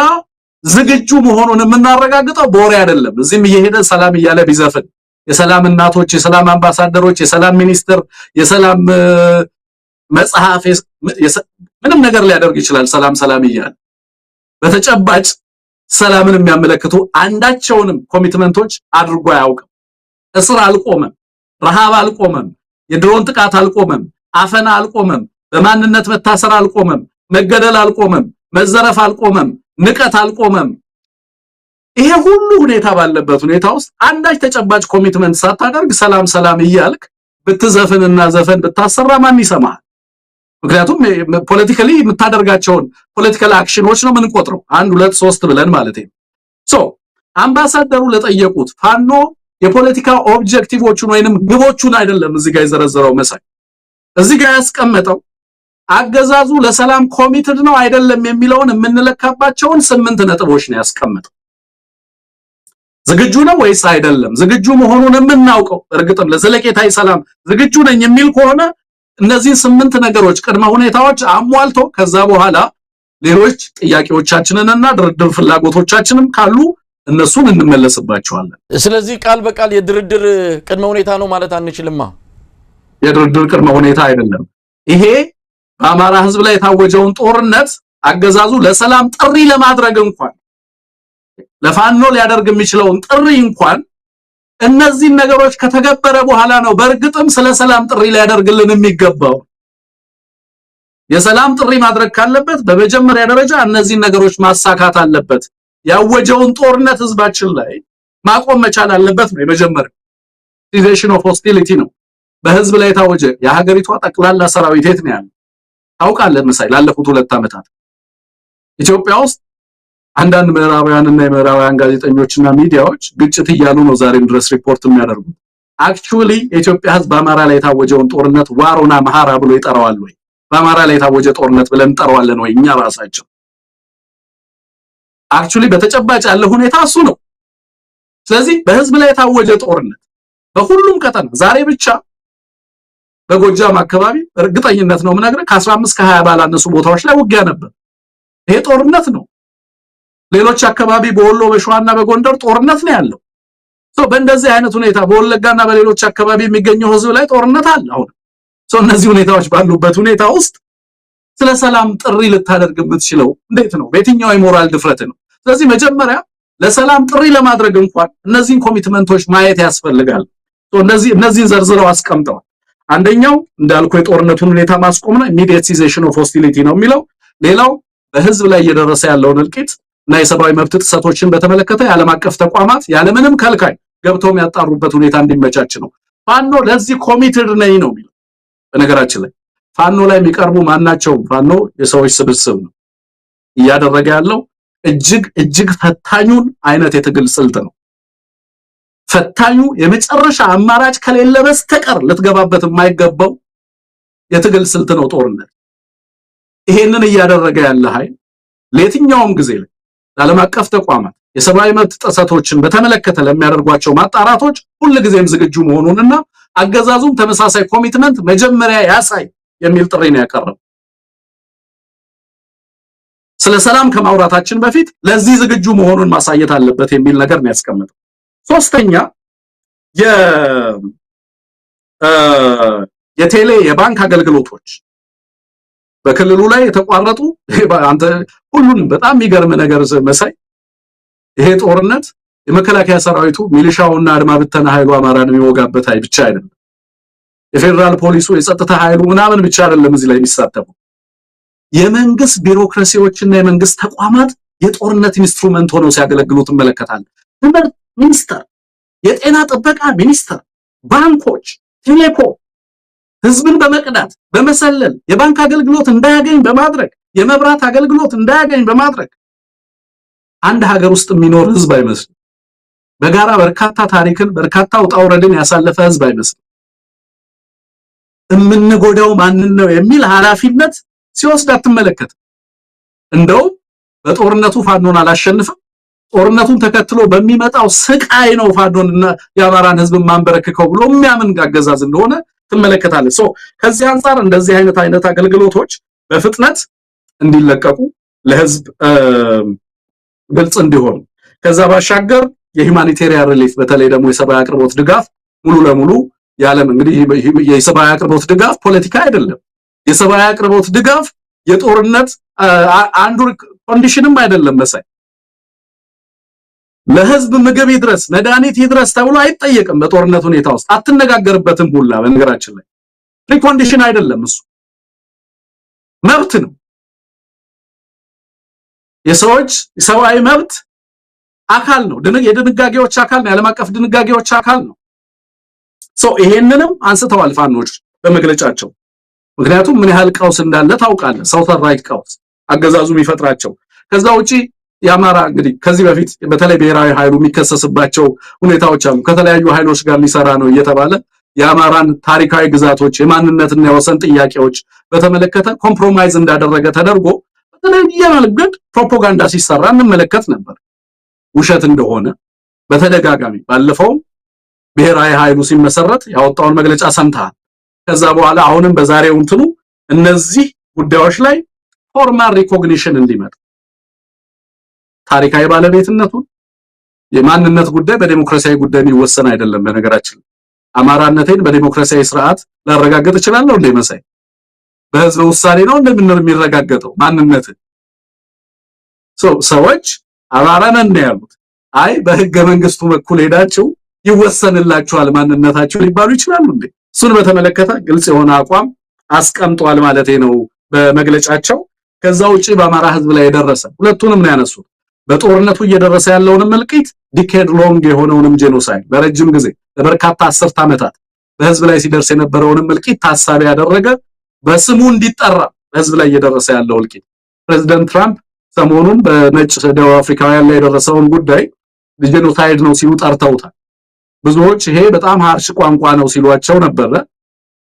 ዝግጁ መሆኑን የምናረጋግጠው በወሬ አይደለም እዚህም እየሄደ ሰላም እያለ ቢዘፍን የሰላም እናቶች የሰላም አምባሳደሮች የሰላም ሚኒስትር የሰላም መጽሐፍ ምንም ነገር ሊያደርግ ይችላል ሰላም እያለ በተጨባጭ ሰላምን የሚያመለክቱ አንዳቸውንም ኮሚትመንቶች አድርጎ አያውቅም እስር አልቆመም ረሃብ አልቆመም የድሮን ጥቃት አልቆመም አፈና አልቆመም በማንነት መታሰር አልቆመም መገደል አልቆመም መዘረፍ አልቆመም ንቀት አልቆመም ይሄ ሁሉ ሁኔታ ባለበት ሁኔታ ውስጥ አንዳች ተጨባጭ ኮሚትመንት ሳታደርግ ሰላም እያልክ ብትዘፍንና ዘፈን ብታሰራ ማን ይሰማል? ምክንያቱም ፖለቲካሊ የምታደርጋቸውን ፖለቲካል አክሽኖች ነው የምንቆጥረው 1 2 3 ብለን ማለት ነው። አምባሳደሩ ለጠየቁት ፋኖ የፖለቲካ ኦብጀክቲቮቹን ወይንም ግቦቹን አይደለም እዚህ ጋር የዘረዘረው መሳይ እዚህ ጋር ያስቀመጠው አገዛዙ ለሰላም ኮሚትድ ነው አይደለም የሚለውን የምንለካባቸውን 8 ነጥቦች ነው ያስቀመጠው። ዝግጁ ነው ወይስ አይደለም? ዝግጁ መሆኑን የምናውቀው እርግጥም ለዘለቄታዊ ሰላም ዝግጁ ነኝ የሚል ከሆነ እነዚህ 8 ነገሮች ቅድመ ሁኔታዎች አሟልቶ ከዛ በኋላ ሌሎች ጥያቄዎቻችንንና ድርድር ፍላጎቶቻችንም ካሉ እነሱን እንመለስባቸዋለን። ስለዚህ ቃል በቃል የድርድር ቅድመ ሁኔታ ነው ማለት አንችልማ። የድርድር ቅድመ ሁኔታ አይደለም ይሄ። በአማራ ህዝብ ላይ የታወጀውን ጦርነት አገዛዙ ለሰላም ጥሪ ለማድረግ እንኳን ለፋኖ ሊያደርግ የሚችለውን ጥሪ እንኳን እነዚህ ነገሮች ከተገበረ በኋላ ነው በእርግጥም ስለ ሰላም ጥሪ ሊያደርግልን የሚገባው። የሰላም ጥሪ ማድረግ ካለበት በመጀመሪያ ደረጃ እነዚህ ነገሮች ማሳካት አለበት። ያወጀውን ጦርነት ህዝባችን ላይ ማቆም መቻል አለበት ነው የመጀመሪያው። cessation of hostility ነው በህዝብ ላይ የታወጀ። የሀገሪቷ ጠቅላላ ሰራዊት የት ነው ያለው ታውቃለህ መሳይ? ላለፉት 2 ዓመታት ኢትዮጵያ ውስጥ አንዳንድ ምዕራባውያንና የምዕራባውያን ጋዜጠኞችና ሚዲያዎች ግጭት እያሉ ነው ዛሬም ድረስ ሪፖርት የሚያደርጉት። አክቹአሊ የኢትዮጵያ ህዝብ በአማራ ላይ የታወጀውን ጦርነት ዋሮና መሃራ ብሎ ይጠራዋል ወይ? በአማራ ላይ የታወጀ ጦርነት ብለን እንጠራዋለን ወይ? እኛ ራሳችን አክቹአሊ በተጨባጭ ያለ ሁኔታ እሱ ነው። ስለዚህ በህዝብ ላይ የታወጀ ጦርነት በሁሉም ቀጠና ዛሬ ብቻ በጎጃም አካባቢ እርግጠኝነት ነው የምነግርህ ከ15 ከ20 ባላነሱ ቦታዎች ላይ ውጊያ ነበር። ይሄ ጦርነት ነው። ሌሎች አካባቢ በወሎ በሸዋና በጎንደር ጦርነት ነው ያለው። በእንደዚህ አይነት ሁኔታ በወለጋና በሌሎች አካባቢ የሚገኘው ህዝብ ላይ ጦርነት አለ አሁን። እነዚህ ሁኔታዎች ባሉበት ሁኔታ ውስጥ ስለ ሰላም ጥሪ ልታደርግ የምትችለው እንዴት ነው? በየትኛው የሞራል ድፍረት ነው? ስለዚህ መጀመሪያ ለሰላም ጥሪ ለማድረግ እንኳን እነዚህን ኮሚትመንቶች ማየት ያስፈልጋል። እነዚህን ዘርዝረው አስቀምጠዋል። አንደኛው እንዳልኩ የጦርነቱን ሁኔታ ማስቆም ነው፣ immediate cessation of hostility ነው የሚለው። ሌላው በህዝብ ላይ እየደረሰ ያለውን እልቂት እና የሰብአዊ መብት ጥሰቶችን በተመለከተ የዓለም አቀፍ ተቋማት ያለምንም ከልካይ ገብተው የሚያጣሩበት ሁኔታ እንዲመቻች ነው። ፋኖ ለዚህ ኮሚትድ ነኝ ነው የሚለው። በነገራችን ላይ ፋኖ ላይ የሚቀርቡ ማናቸውም ፋኖ የሰዎች ስብስብ ነው እያደረገ ያለው እጅግ ፈታኙን አይነት የትግል ስልት ነው። ፈታኙ የመጨረሻ አማራጭ ከሌለ በስተቀር ልትገባበት የማይገባው የትግል ስልት ነው ጦርነት። ይሄንን እያደረገ ያለ ኃይል ለየትኛውም ጊዜ ላይ ዓለም አቀፍ ተቋማት የሰብአዊ መብት ጥሰቶችን በተመለከተ ለሚያደርጓቸው ማጣራቶች ሁልጊዜም ዝግጁ መሆኑንና አገዛዙም ተመሳሳይ ኮሚትመንት መጀመሪያ ያሳይ የሚል ጥሪ ነው ያቀረበው። ስለ ሰላም ከማውራታችን በፊት ለዚህ ዝግጁ መሆኑን ማሳየት አለበት የሚል ነገር ነው ያስቀመጠው። ሶስተኛ የቴሌ የባንክ አገልግሎቶች በክልሉ ላይ የተቋረጡ አንተ ሁሉንም በጣም የሚገርም ነገር መሳይ ይሄ ጦርነት የመከላከያ ሰራዊቱ ሚሊሻውና አድማ ብተና ኃይሉ አማራን የሚወጋበት ብቻ አይደለም። የፌደራል ፖሊሱ የጸጥታ ኃይሉ ምናምን ብቻ አይደለም እዚህ ላይ የሚሳተፈው። የመንግስት ቢሮክራሲዎችና የመንግስት ተቋማት የጦርነት ኢንስትሩመንት ሆነው ሲያገለግሉ ትመለከታለህ። ትምህርት ሚኒስቴር፣ የጤና ጥበቃ ሚኒስቴር፣ ባንኮች፣ ቴሌኮም ህዝብን በመቅዳት በመሰለል የባንክ አገልግሎት እንዳያገኝ በማድረግ የመብራት አገልግሎት እንዳያገኝ በማድረግ አንድ ሀገር ውስጥ የሚኖር ህዝብ አይመስልም። በጋራ በርካታ ታሪክን በርካታ ውጣ ውረድን ያሳለፈ ህዝብ አይመስልም። እምንጎዳው ማንን ነው የሚል ኃላፊነት ሲወስድ አትመለከት። እንደው በጦርነቱ ፋኖን አላሸንፈም፣ ጦርነቱን ተከትሎ በሚመጣው ስቃይ ነው ፋኖንና የአማራን ህዝብ ማንበረከከው ብሎ የሚያምን አገዛዝ እንደሆነ ትመለከታለህ። ከዚህ አንፃር እንደዚህ አይነት አገልግሎቶች በፍጥነት እንዲለቀቁ ለህዝብ ግልጽ እንዲሆኑ ከዛ ባሻገር የሁማኒቴሪያን ሪሊፍ በተለይ ደግሞ የሰብአዊ አቅርቦት ድጋፍ ሙሉ ለሙሉ ያለም እንግዲህ የሰብአዊ አቅርቦት ድጋፍ ፖለቲካ አይደለም። የሰብአዊ አቅርቦት ድጋፍ የጦርነት አንዱ ኮንዲሽንም አይደለም መሳይ። ለህዝብ ምግብ ይድረስ መድኃኒት ይድረስ ተብሎ አይጠየቅም። በጦርነት ሁኔታ ውስጥ አትነጋገርበትም ሁላ በነገራችን ላይ ፕሪኮንዲሽን አይደለም፣ እሱ መብት ነው። የሰዎች ሰብአዊ መብት አካል ነው። የድንጋጌዎች አካል ነው። የዓለም አቀፍ ድንጋጌዎች አካል ነው። ይሄንንም አንስተዋል ፋኖች በመግለጫቸው። ምክንያቱም ምን ያህል ቀውስ እንዳለ ታውቃለህ። ሰው ሰራሽ ቀውስ አገዛዙ የሚፈጥራቸው። ከዛ ውጪ የአማራ እንግዲህ ከዚህ በፊት በተለይ ብሔራዊ ኃይሉ የሚከሰስባቸው ሁኔታዎች አሉ። ከተለያዩ ኃይሎች ጋር ሊሰራ ነው እየተባለ የአማራን ታሪካዊ ግዛቶች የማንነትና የወሰን ጥያቄዎች በተመለከተ ኮምፕሮማይዝ እንዳደረገ ተደርጎ በተለያየ መንገድ ፕሮፓጋንዳ ሲሰራ እንመለከት ነበር። ውሸት እንደሆነ በተደጋጋሚ ባለፈው ብሔራዊ ኃይሉ ሲመሰረት ያወጣውን መግለጫ ሰምተሃል። ከዛ በኋላ አሁንም በዛሬው እንትኑ እነዚህ ጉዳዮች ላይ ፎርማል ሪኮግኒሽን እንዲመጣ ታሪካዊ ባለቤትነቱን የማንነት ጉዳይ በዲሞክራሲያዊ ጉዳይ የሚወሰን አይደለም። በነገራችን አማራነቴን በዲሞክራሲያዊ ስርዓት ላረጋግጥ እችላለሁ እንደ መሳይ በህዝብ ውሳኔ ነው እንደምን የሚረጋገጠው ማንነት ሰዎች አማራ ነን ያሉት አይ በህገ መንግስቱ በኩል ሄዳችሁ ይወሰንላችኋል ማንነታችሁ ሊባሉ ይችላሉ እንዴ? እሱን በተመለከተ ግልጽ የሆነ አቋም አስቀምጧል ማለት ነው በመግለጫቸው። ከዛ ውጪ በአማራ ህዝብ ላይ የደረሰ ሁለቱንም ነው ያነሱት። በጦርነቱ እየደረሰ ያለውንም እልቂት ዲኬድ ሎንግ የሆነውንም ጄኖሳይድ በረጅም ጊዜ ለበርካታ አስርት ዓመታት በህዝብ ላይ ሲደርስ የነበረውንም እልቂት ታሳቢ ያደረገ በስሙ እንዲጠራ በህዝብ ላይ እየደረሰ ያለው እልቂት ፕሬዝዳንት ትራምፕ ሰሞኑን በነጭ ደቡብ አፍሪካውያን ላይ የደረሰውን ጉዳይ ጄኖሳይድ ነው ሲሉ ጠርተውታል። ብዙዎች ይሄ በጣም ሃርሽ ቋንቋ ነው ሲሏቸው ነበር።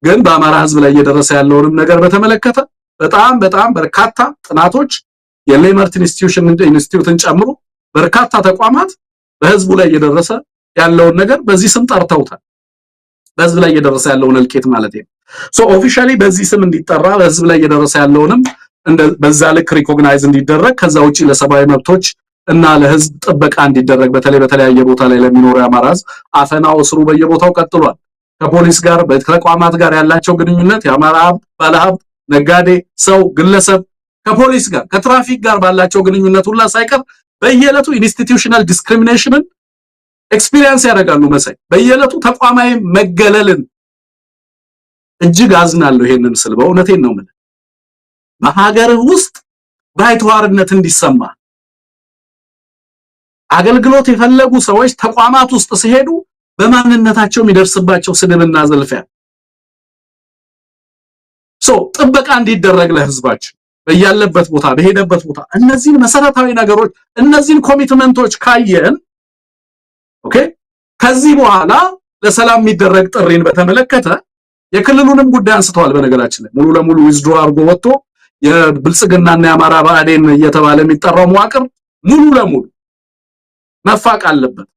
ግን በአማራ ህዝብ ላይ እየደረሰ ያለውንም ነገር በተመለከተ በጣም በርካታ ጥናቶች የሌመርት ኢንስቲትዩትን ጨምሮ በርካታ ተቋማት በህዝቡ ላይ እየደረሰ ያለውን ነገር በዚህ ስም ጠርተውታል። በህዝብ ላይ እየደረሰ ያለውን እልቂት ማለት ነው። ኦፊሻሊ በዚህ ስም እንዲጠራ በህዝብ ላይ እየደረሰ ያለውንም በዛ ልክ ሪኮግናይዝ እንዲደረግ ከዛ ውጪ ለሰብአዊ መብቶች እና ለህዝብ ጥበቃ እንዲደረግ በተለያየ ቦታ ላይ ለሚኖሩ የአማራ ህዝብ አፈናው እስሩ በየቦታው ቀጥሏል። ከፖሊስ ጋር በተቋማት ጋር ያላቸው ግንኙነት የአማራ ባለሀብት ነጋዴ ሰው ግለሰብ ከፖሊስ ጋር ከትራፊክ ጋር ባላቸው ግንኙነት ሁላ ሳይቀር በየዕለቱ ኢንስቲትዩሽናል ዲስክሪሚኔሽንን ኤክስፒሪየንስ ያደርጋሉ። መሳይ በየዕለቱ ተቋማዊ መገለልን እጅግ አዝናለሁ። ይሄንን ስል በእውነቴን ነው ማለት በሀገር ውስጥ ባይተዋርነት እንዲሰማ አገልግሎት የፈለጉ ሰዎች ተቋማት ውስጥ ሲሄዱ በማንነታቸው የሚደርስባቸው ስድብና ዘልፊያ ጥበቃ እንዲደረግ ለህዝባችን በያለበት ቦታ በሄደበት ቦታ እነዚህን መሰረታዊ ነገሮች እነዚህን ኮሚትመንቶች ካየን ኦኬ ከዚህ በኋላ ለሰላም የሚደረግ ጥሪን በተመለከተ የክልሉንም ጉዳይ አንስተዋል። በነገራችን ላይ ሙሉ ለሙሉ ዊዝድሮ አድርጎ ወጥቶ የብልጽግናና የአማራ ባዕዴን እየተባለ የሚጠራው መዋቅር ሙሉ ለሙሉ መፋቅ አለበት።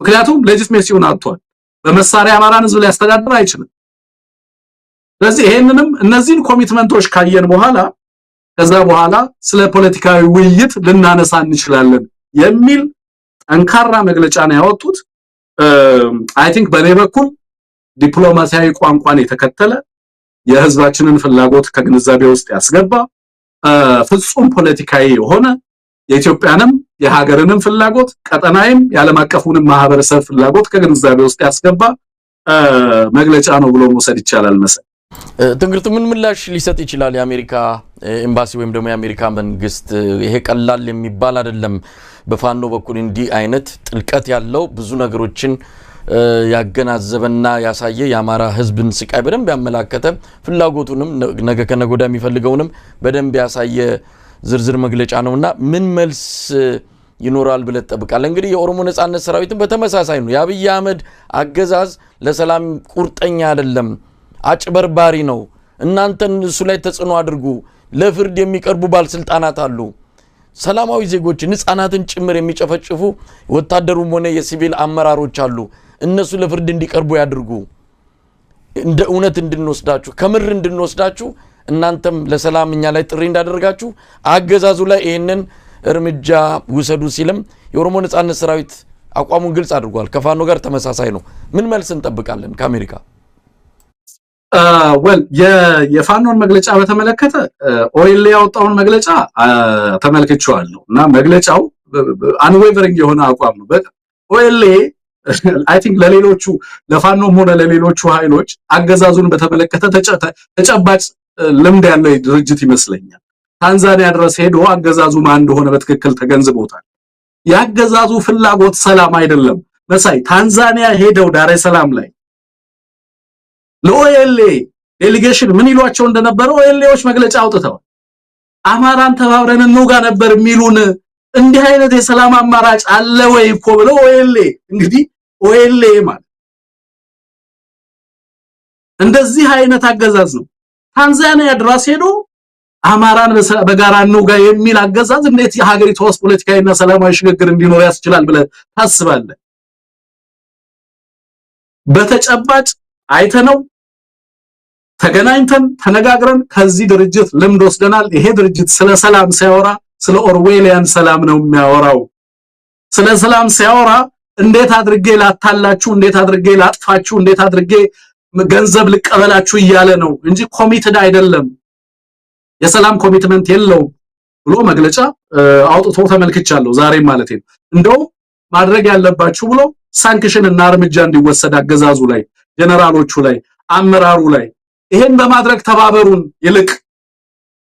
ምክንያቱም ሌጂስሌሽኑን አጥቷል። በመሳሪያ አማራን ህዝብ ሊያስተዳድር አይችልም። ስለዚህ ይሄንንም እነዚህን ኮሚትመንቶች ካየን በኋላ ከዛ በኋላ ስለ ፖለቲካዊ ውይይት ልናነሳ እንችላለን የሚል ጠንካራ መግለጫ ነው ያወጡት። አይ ቲንክ በኔ በኩል ዲፕሎማሲያዊ ቋንቋን የተከተለ የህዝባችንን ፍላጎት ከግንዛቤ ውስጥ ያስገባ ፍጹም ፖለቲካዊ የሆነ የኢትዮጵያንም የሀገርንም ፍላጎት ቀጠናይም የዓለም አቀፉንም ማህበረሰብ ፍላጎት ከግንዛቤ ውስጥ ያስገባ መግለጫ ነው ብሎ መውሰድ ይቻላል። መሰለኝ ትንግርቱ ምን ምላሽ ሊሰጥ ይችላል የአሜሪካ ኤምባሲ ወይም ደግሞ የአሜሪካ መንግስት? ይሄ ቀላል የሚባል አይደለም። በፋኖ በኩል እንዲህ አይነት ጥልቀት ያለው ብዙ ነገሮችን ያገናዘበና ያሳየ የአማራ ህዝብን ስቃይ በደንብ ያመላከተ ፍላጎቱንም ነገ ከነጎዳ የሚፈልገውንም በደንብ ያሳየ ዝርዝር መግለጫ ነውና ምን መልስ ይኖራል ብለ ተጠብቃለህ? እንግዲህ የኦሮሞ ነጻነት ሰራዊትን በተመሳሳይ ነው። የአብይ አህመድ አገዛዝ ለሰላም ቁርጠኛ አይደለም፣ አጭበርባሪ ነው። እናንተን እሱ ላይ ተጽዕኖ አድርጉ፣ ለፍርድ የሚቀርቡ ባለስልጣናት አሉ፣ ሰላማዊ ዜጎችን ህፃናትን ጭምር የሚጨፈጭፉ ወታደሩም ሆነ የሲቪል አመራሮች አሉ፣ እነሱ ለፍርድ እንዲቀርቡ ያድርጉ፣ እንደ እውነት እንድንወስዳችሁ ከምር እንድንወስዳችሁ እናንተም ለሰላም እኛ ላይ ጥሪ እንዳደረጋችሁ አገዛዙ ላይ ይሄንን እርምጃ ውሰዱ ሲልም የኦሮሞ ነጻነት ሰራዊት አቋሙን ግልጽ አድርጓል። ከፋኖ ጋር ተመሳሳይ ነው። ምን መልስ እንጠብቃለን ከአሜሪካ? የፋኖን መግለጫ በተመለከተ ኦኤልኤ ያወጣውን መግለጫ ተመልክቼዋለሁ እና መግለጫው አንዌቨሪንግ የሆነ አቋም ነው። ኦኤልኤ አይ ቲንክ ለሌሎቹ ለፋኖም ሆነ ለሌሎቹ ኃይሎች አገዛዙን በተመለከተ ተጨባጭ ልምድ ያለው ድርጅት ይመስለኛል። ታንዛኒያ ድረስ ሄዶ አገዛዙ ማን እንደሆነ በትክክል ተገንዝቦታል። ያገዛዙ ፍላጎት ሰላም አይደለም። መሳይ ታንዛኒያ ሄደው ዳሬ ሰላም ላይ ለኦኤልኤ ዴሊጌሽን ምን ይሏቸው እንደነበረ ኦኤልኤዎች መግለጫ አውጥተዋል። አማራን ተባብረን እንውጋ ነበር የሚሉን እንዲህ አይነት የሰላም አማራጭ አለ ወይ እኮ ብለው ኦኤልኤ እንግዲህ ኦኤልኤ ማለት እንደዚህ አይነት አገዛዝ ነው። ታንዛኒያ ድረስ ሄዶ አማራን በጋራ እንውጋ የሚል አገዛዝ እንዴት የሀገሪቱ ውስጥ ፖለቲካዊና ሰላማዊ ሽግግር እንዲኖር ያስችላል ብለህ ታስባለህ? በተጨባጭ አይተነው ተገናኝተን ተነጋግረን ከዚህ ድርጅት ልምድ ወስደናል። ይሄ ድርጅት ስለ ሰላም ሲያወራ ስለ ኦርዌሊያን ሰላም ነው የሚያወራው። ስለ ሰላም ሲያወራ እንዴት አድርጌ ላታላችሁ፣ እንዴት አድርጌ ላጥፋችሁ፣ እንዴት አድርጌ ገንዘብ ልቀበላችሁ እያለ ነው እንጂ ኮሚትድ አይደለም። የሰላም ኮሚትመንት የለውም ብሎ መግለጫ አውጥቶ ተመልክቻለሁ። ዛሬም ማለት ነው እንደው ማድረግ ያለባችሁ ብሎ ሳንክሽን እና እርምጃ እንዲወሰድ አገዛዙ ላይ፣ ጀነራሎቹ ላይ፣ አመራሩ ላይ ይሄን በማድረግ ተባበሩን ይልቅ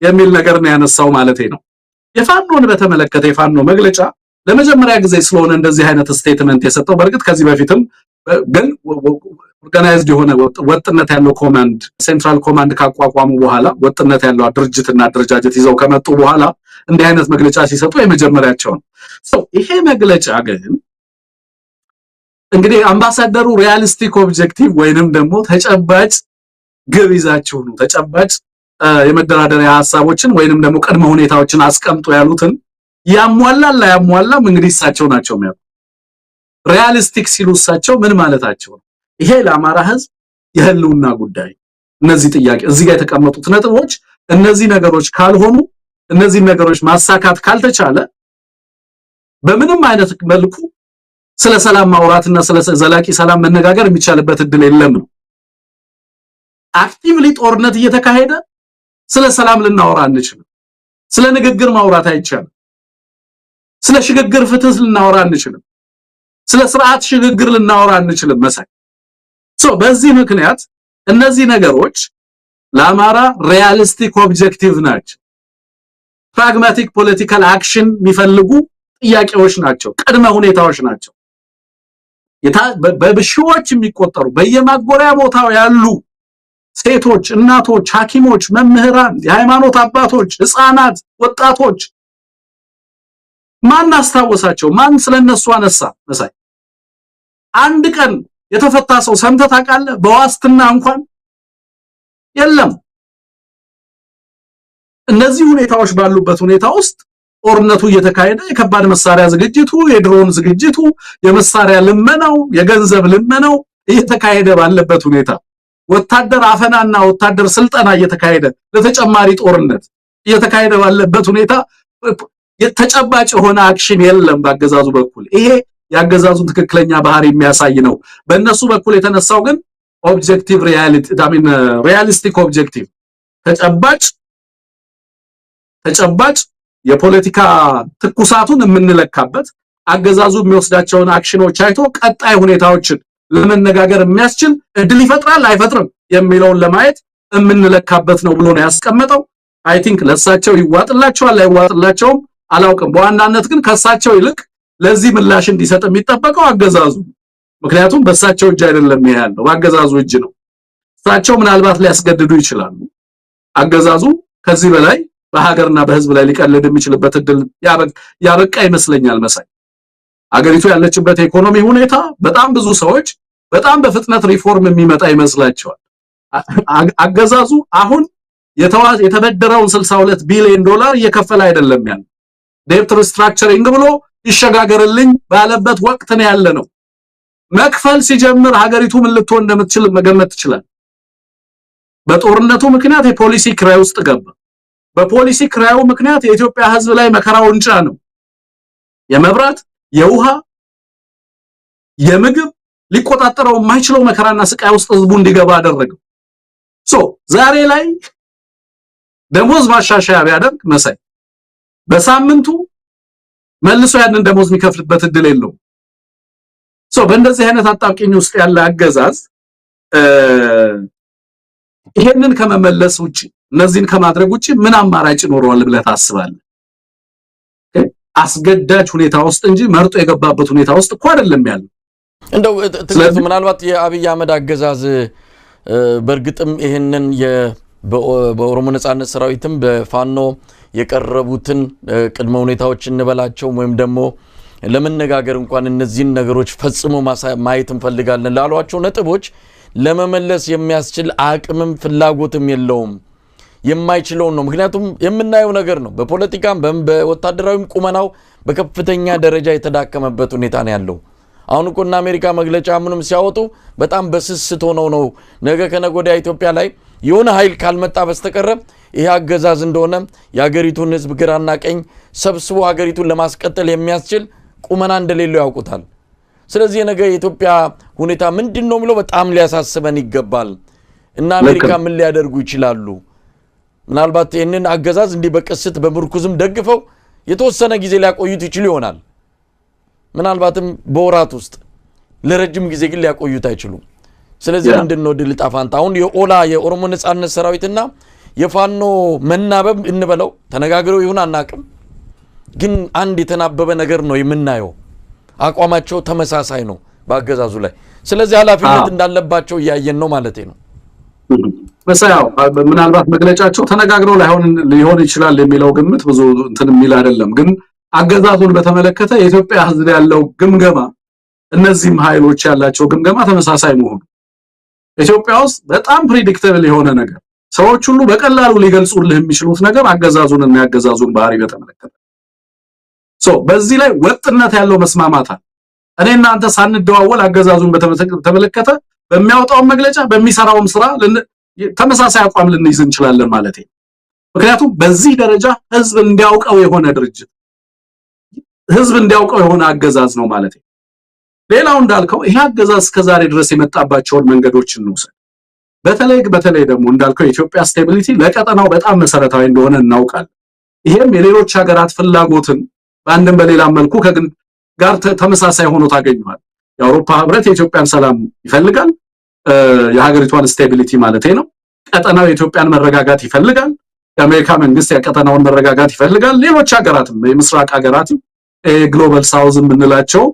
የሚል ነገር ነው ያነሳው ማለት ነው። የፋኖን በተመለከተ የፋኖ መግለጫ ለመጀመሪያ ጊዜ ስለሆነ እንደዚህ አይነት ስቴትመንት የሰጠው በርግጥ ከዚህ በፊትም ግን ኦርጋናይዝድ የሆነ ወጥነት ያለው ኮማንድ ሴንትራል ኮማንድ ካቋቋሙ በኋላ ወጥነት ያለው ድርጅትና አደረጃጀት ይዘው ከመጡ በኋላ እንዲህ አይነት መግለጫ ሲሰጡ የመጀመሪያቸው ነው። ይሄ መግለጫ ግን እንግዲህ አምባሳደሩ ሪያሊስቲክ ኦብጀክቲቭ ወይንም ደግሞ ተጨባጭ ግብ ይዛችሁ ነው ተጨባጭ የመደራደሪያ ሐሳቦችን ወይንም ደግሞ ቅድመ ሁኔታዎችን አስቀምጡ ያሉትን ያሟላል ያሟላም እንግዲህ እሳቸው ናቸው የሚያውቁ። ሪያሊስቲክ ሲሉ እሳቸው ምን ማለታቸው ነው? ይሄ ለአማራ ህዝብ የህልውና ጉዳይ እነዚህ ጥያቄ እዚህ ጋር የተቀመጡት ነጥቦች እነዚህ ነገሮች ካልሆኑ እነዚህ ነገሮች ማሳካት ካልተቻለ በምንም አይነት መልኩ ስለ ሰላም ማውራትና ስለ ዘላቂ ሰላም መነጋገር የሚቻልበት እድል የለም ነው። አክቲቭሊ ጦርነት እየተካሄደ ስለ ሰላም ልናወራ አንችልም። ስለ ንግግር ማውራት አይቻልም። ስለ ሽግግር ፍትህ ልናወራ አንችልም። ስለ ስርዓት ሽግግር ልናወራ አንችልም መሳይ በዚህ ምክንያት እነዚህ ነገሮች ለአማራ ሪያሊስቲክ ኦብጀክቲቭ ናቸው። ፕራግማቲክ ፖለቲካል አክሽን የሚፈልጉ ጥያቄዎች ናቸው፣ ቅድመ ሁኔታዎች ናቸው። በብዙዎች የሚቆጠሩ በየማጎሪያ ቦታው ያሉ ሴቶች፣ እናቶች፣ ሐኪሞች፣ መምህራን፣ የሃይማኖት አባቶች፣ ህፃናት፣ ወጣቶች ማን አስታወሳቸው? ማን ስለነሱ አነሳ? መሳይ አንድ ቀን የተፈታ ሰው ሰምተህ ታውቃለህ? በዋስትና እንኳን የለም። እነዚህ ሁኔታዎች ባሉበት ሁኔታ ውስጥ ጦርነቱ እየተካሄደ የከባድ መሳሪያ ዝግጅቱ፣ የድሮን ዝግጅቱ፣ የመሳሪያ ልመናው፣ የገንዘብ ልመናው እየተካሄደ ባለበት ሁኔታ ወታደር አፈናና ወታደር ስልጠና እየተካሄደ ለተጨማሪ ጦርነት እየተካሄደ ባለበት ሁኔታ የተጨባጭ የሆነ አክሽን የለም በአገዛዙ በኩል። ይሄ ያገዛዙን ትክክለኛ ባህሪ የሚያሳይ ነው። በእነሱ በኩል የተነሳው ግን ኦብጀክቲቭ ሪያሊስቲክ ኦብጀክቲቭ ተጨባጭ የፖለቲካ ትኩሳቱን የምንለካበት አገዛዙ የሚወስዳቸውን አክሽኖች አይቶ ቀጣይ ሁኔታዎችን ለመነጋገር የሚያስችል እድል ይፈጥራል አይፈጥርም የሚለውን ለማየት የምንለካበት ነው ብሎ ነው ያስቀመጠው። አይ ቲንክ ለሳቸው ይዋጥላቸዋል አይዋጥላቸውም አላውቅም። በዋናነት ግን ከሳቸው ይልቅ ለዚህ ምላሽ እንዲሰጥ የሚጠበቀው አገዛዙ፣ ምክንያቱም በሳቸው እጅ አይደለም ያለው በአገዛዙ እጅ ነው። እሳቸው ምናልባት ሊያስገድዱ ይችላሉ። አገዛዙ ከዚህ በላይ በሀገርና በህዝብ ላይ ሊቀልድ የሚችልበት እድል ያበቃ ይመስለኛል መሳይ። አገሪቱ ያለችበት የኢኮኖሚ ሁኔታ በጣም ብዙ ሰዎች በጣም በፍጥነት ሪፎርም የሚመጣ ይመስላቸዋል። አገዛዙ አሁን የተበደረውን 62 ቢሊዮን ዶላር እየከፈለ አይደለም ያለው። ዴፕት ሪስትራክቸሪንግ ብሎ ይሸጋገርልኝ ባለበት ወቅት ነው ያለ ነው። መክፈል ሲጀምር ሀገሪቱ ምን ልትሆን እንደምትችል መገመት ይችላል። በጦርነቱ ምክንያት የፖሊሲ ክራይ ውስጥ ገባ። በፖሊሲ ክራዩ ምክንያት የኢትዮጵያ ህዝብ ላይ መከራውን ጫነው። የመብራት፣ የውሃ፣ የምግብ ሊቆጣጠረው የማይችለው መከራና ስቃይ ውስጥ ህዝቡ እንዲገባ አደረገው። ዛሬ ላይ ደሞዝ ማሻሻያ ቢያደርግ መሳይ በሳምንቱ መልሶ ያንን ደሞዝ የሚከፍልበት እድል የለውም። በእንደዚህ አይነት አጣብቂኝ ውስጥ ያለ አገዛዝ ይሄንን ከመመለስ ውጪ እነዚህን ከማድረግ ውጪ ምን አማራጭ ይኖረዋል ብለህ ታስባለህ? አስገዳጅ ሁኔታ ውስጥ እንጂ መርጦ የገባበት ሁኔታ ውስጥ እኮ አይደለም ያለው። እንደው ትግሉ ምናልባት የአብይ አህመድ አገዛዝ በርግጥም ይሄንን በኦሮሞ ነጻነት ሰራዊትም በፋኖ የቀረቡትን ቅድመ ሁኔታዎች እንበላቸው ወይም ደግሞ ለመነጋገር እንኳን እነዚህን ነገሮች ፈጽሞ ማየት እንፈልጋለን ላሏቸው ነጥቦች ለመመለስ የሚያስችል አቅምም ፍላጎትም የለውም የማይችለው ነው። ምክንያቱም የምናየው ነገር ነው። በፖለቲካም በወታደራዊም ቁመናው በከፍተኛ ደረጃ የተዳከመበት ሁኔታ ነው ያለው። አሁን እኮ እና አሜሪካ መግለጫ ምንም ሲያወጡ በጣም በስስት ሆነው ነው ነገ ከነገ ወዲያ ኢትዮጵያ ላይ የሆነ ኃይል ካልመጣ በስተቀር ይሄ አገዛዝ እንደሆነ የሀገሪቱን ህዝብ ግራና ቀኝ ሰብስቦ ሀገሪቱን ለማስቀጠል የሚያስችል ቁመና እንደሌለው ያውቁታል። ስለዚህ ነገ የኢትዮጵያ ሁኔታ ምንድነው ብሎ በጣም ሊያሳስበን ይገባል። እና አሜሪካ ምን ሊያደርጉ ይችላሉ? ምናልባት ይሄንን አገዛዝ እንዲህ በቅስት በምርኩዝም ደግፈው የተወሰነ ጊዜ ሊያቆዩት ይችሉ ይሆናል። ምናልባትም በወራት ውስጥ ለረጅም ጊዜ ግን ሊያቆዩት አይችሉም። ስለዚህ ምንድነው ድል ጣፋንታ አሁን የኦሮሞ ነጻነት ሰራዊትና የፋኖ መናበብ እንበለው ተነጋግረው ይሁን አናቅም፣ ግን አንድ የተናበበ ነገር ነው የምናየው። አቋማቸው ተመሳሳይ ነው በአገዛዙ ላይ። ስለዚህ ኃላፊነት እንዳለባቸው ያየን ነው ማለት ነው። በሳያው ምናልባት መግለጫቸው ተነጋግረው ሊሆን ይችላል የሚለው ግምት ብዙ እንትን የሚል አይደለም። ግን አገዛዙን በተመለከተ የኢትዮጵያ ህዝብ ያለው ግምገማ እነዚህም ኃይሎች ያላቸው ግምገማ ተመሳሳይ መሆኑ ኢትዮጵያ ውስጥ በጣም ፕሪዲክተብል የሆነ ነገር ሰዎች ሁሉ በቀላሉ ሊገልጹልህ የሚችሉት ነገር አገዛዙንና ያገዛዙን ባህሪ በተመለከተ በዚህ ላይ ወጥነት ያለው መስማማት አለ። እኔና አንተ ሳንደዋወል አገዛዙን በተመለከተ በሚያወጣው መግለጫ በሚሰራውም ስራ ተመሳሳይ አቋም ልንይዝ እንችላለን ማለት ነው። ምክንያቱም በዚህ ደረጃ ህዝብ እንዲያውቀው የሆነ ድርጅት ህዝብ እንዲያውቀው የሆነ አገዛዝ ነው ማለት ነው። ሌላው እንዳልከው ይሄ አገዛዝ ከዛሬ ድረስ የመጣባቸውን መንገዶችን ነው። በተለይ ደግሞ እንዳልከው የኢትዮጵያ ስቴቢሊቲ ለቀጠናው በጣም መሰረታዊ እንደሆነ እናውቃለን። ይሄም የሌሎች ሀገራት ፍላጎትን በአንድም በሌላም መልኩ ጋር ተመሳሳይ ሆኖ ታገኙዋል። የአውሮፓ ህብረት የኢትዮጵያን ሰላም ይፈልጋል፣ የሀገሪቷን ስቴቢሊቲ ማለት ነው። ቀጠናው የኢትዮጵያን መረጋጋት ይፈልጋል። የአሜሪካ መንግስት የቀጠናውን መረጋጋት ይፈልጋል። ሌሎች ሀገራትም የምስራቅ ሀገራትም ግሎባል ሳውዝ የምንላቸው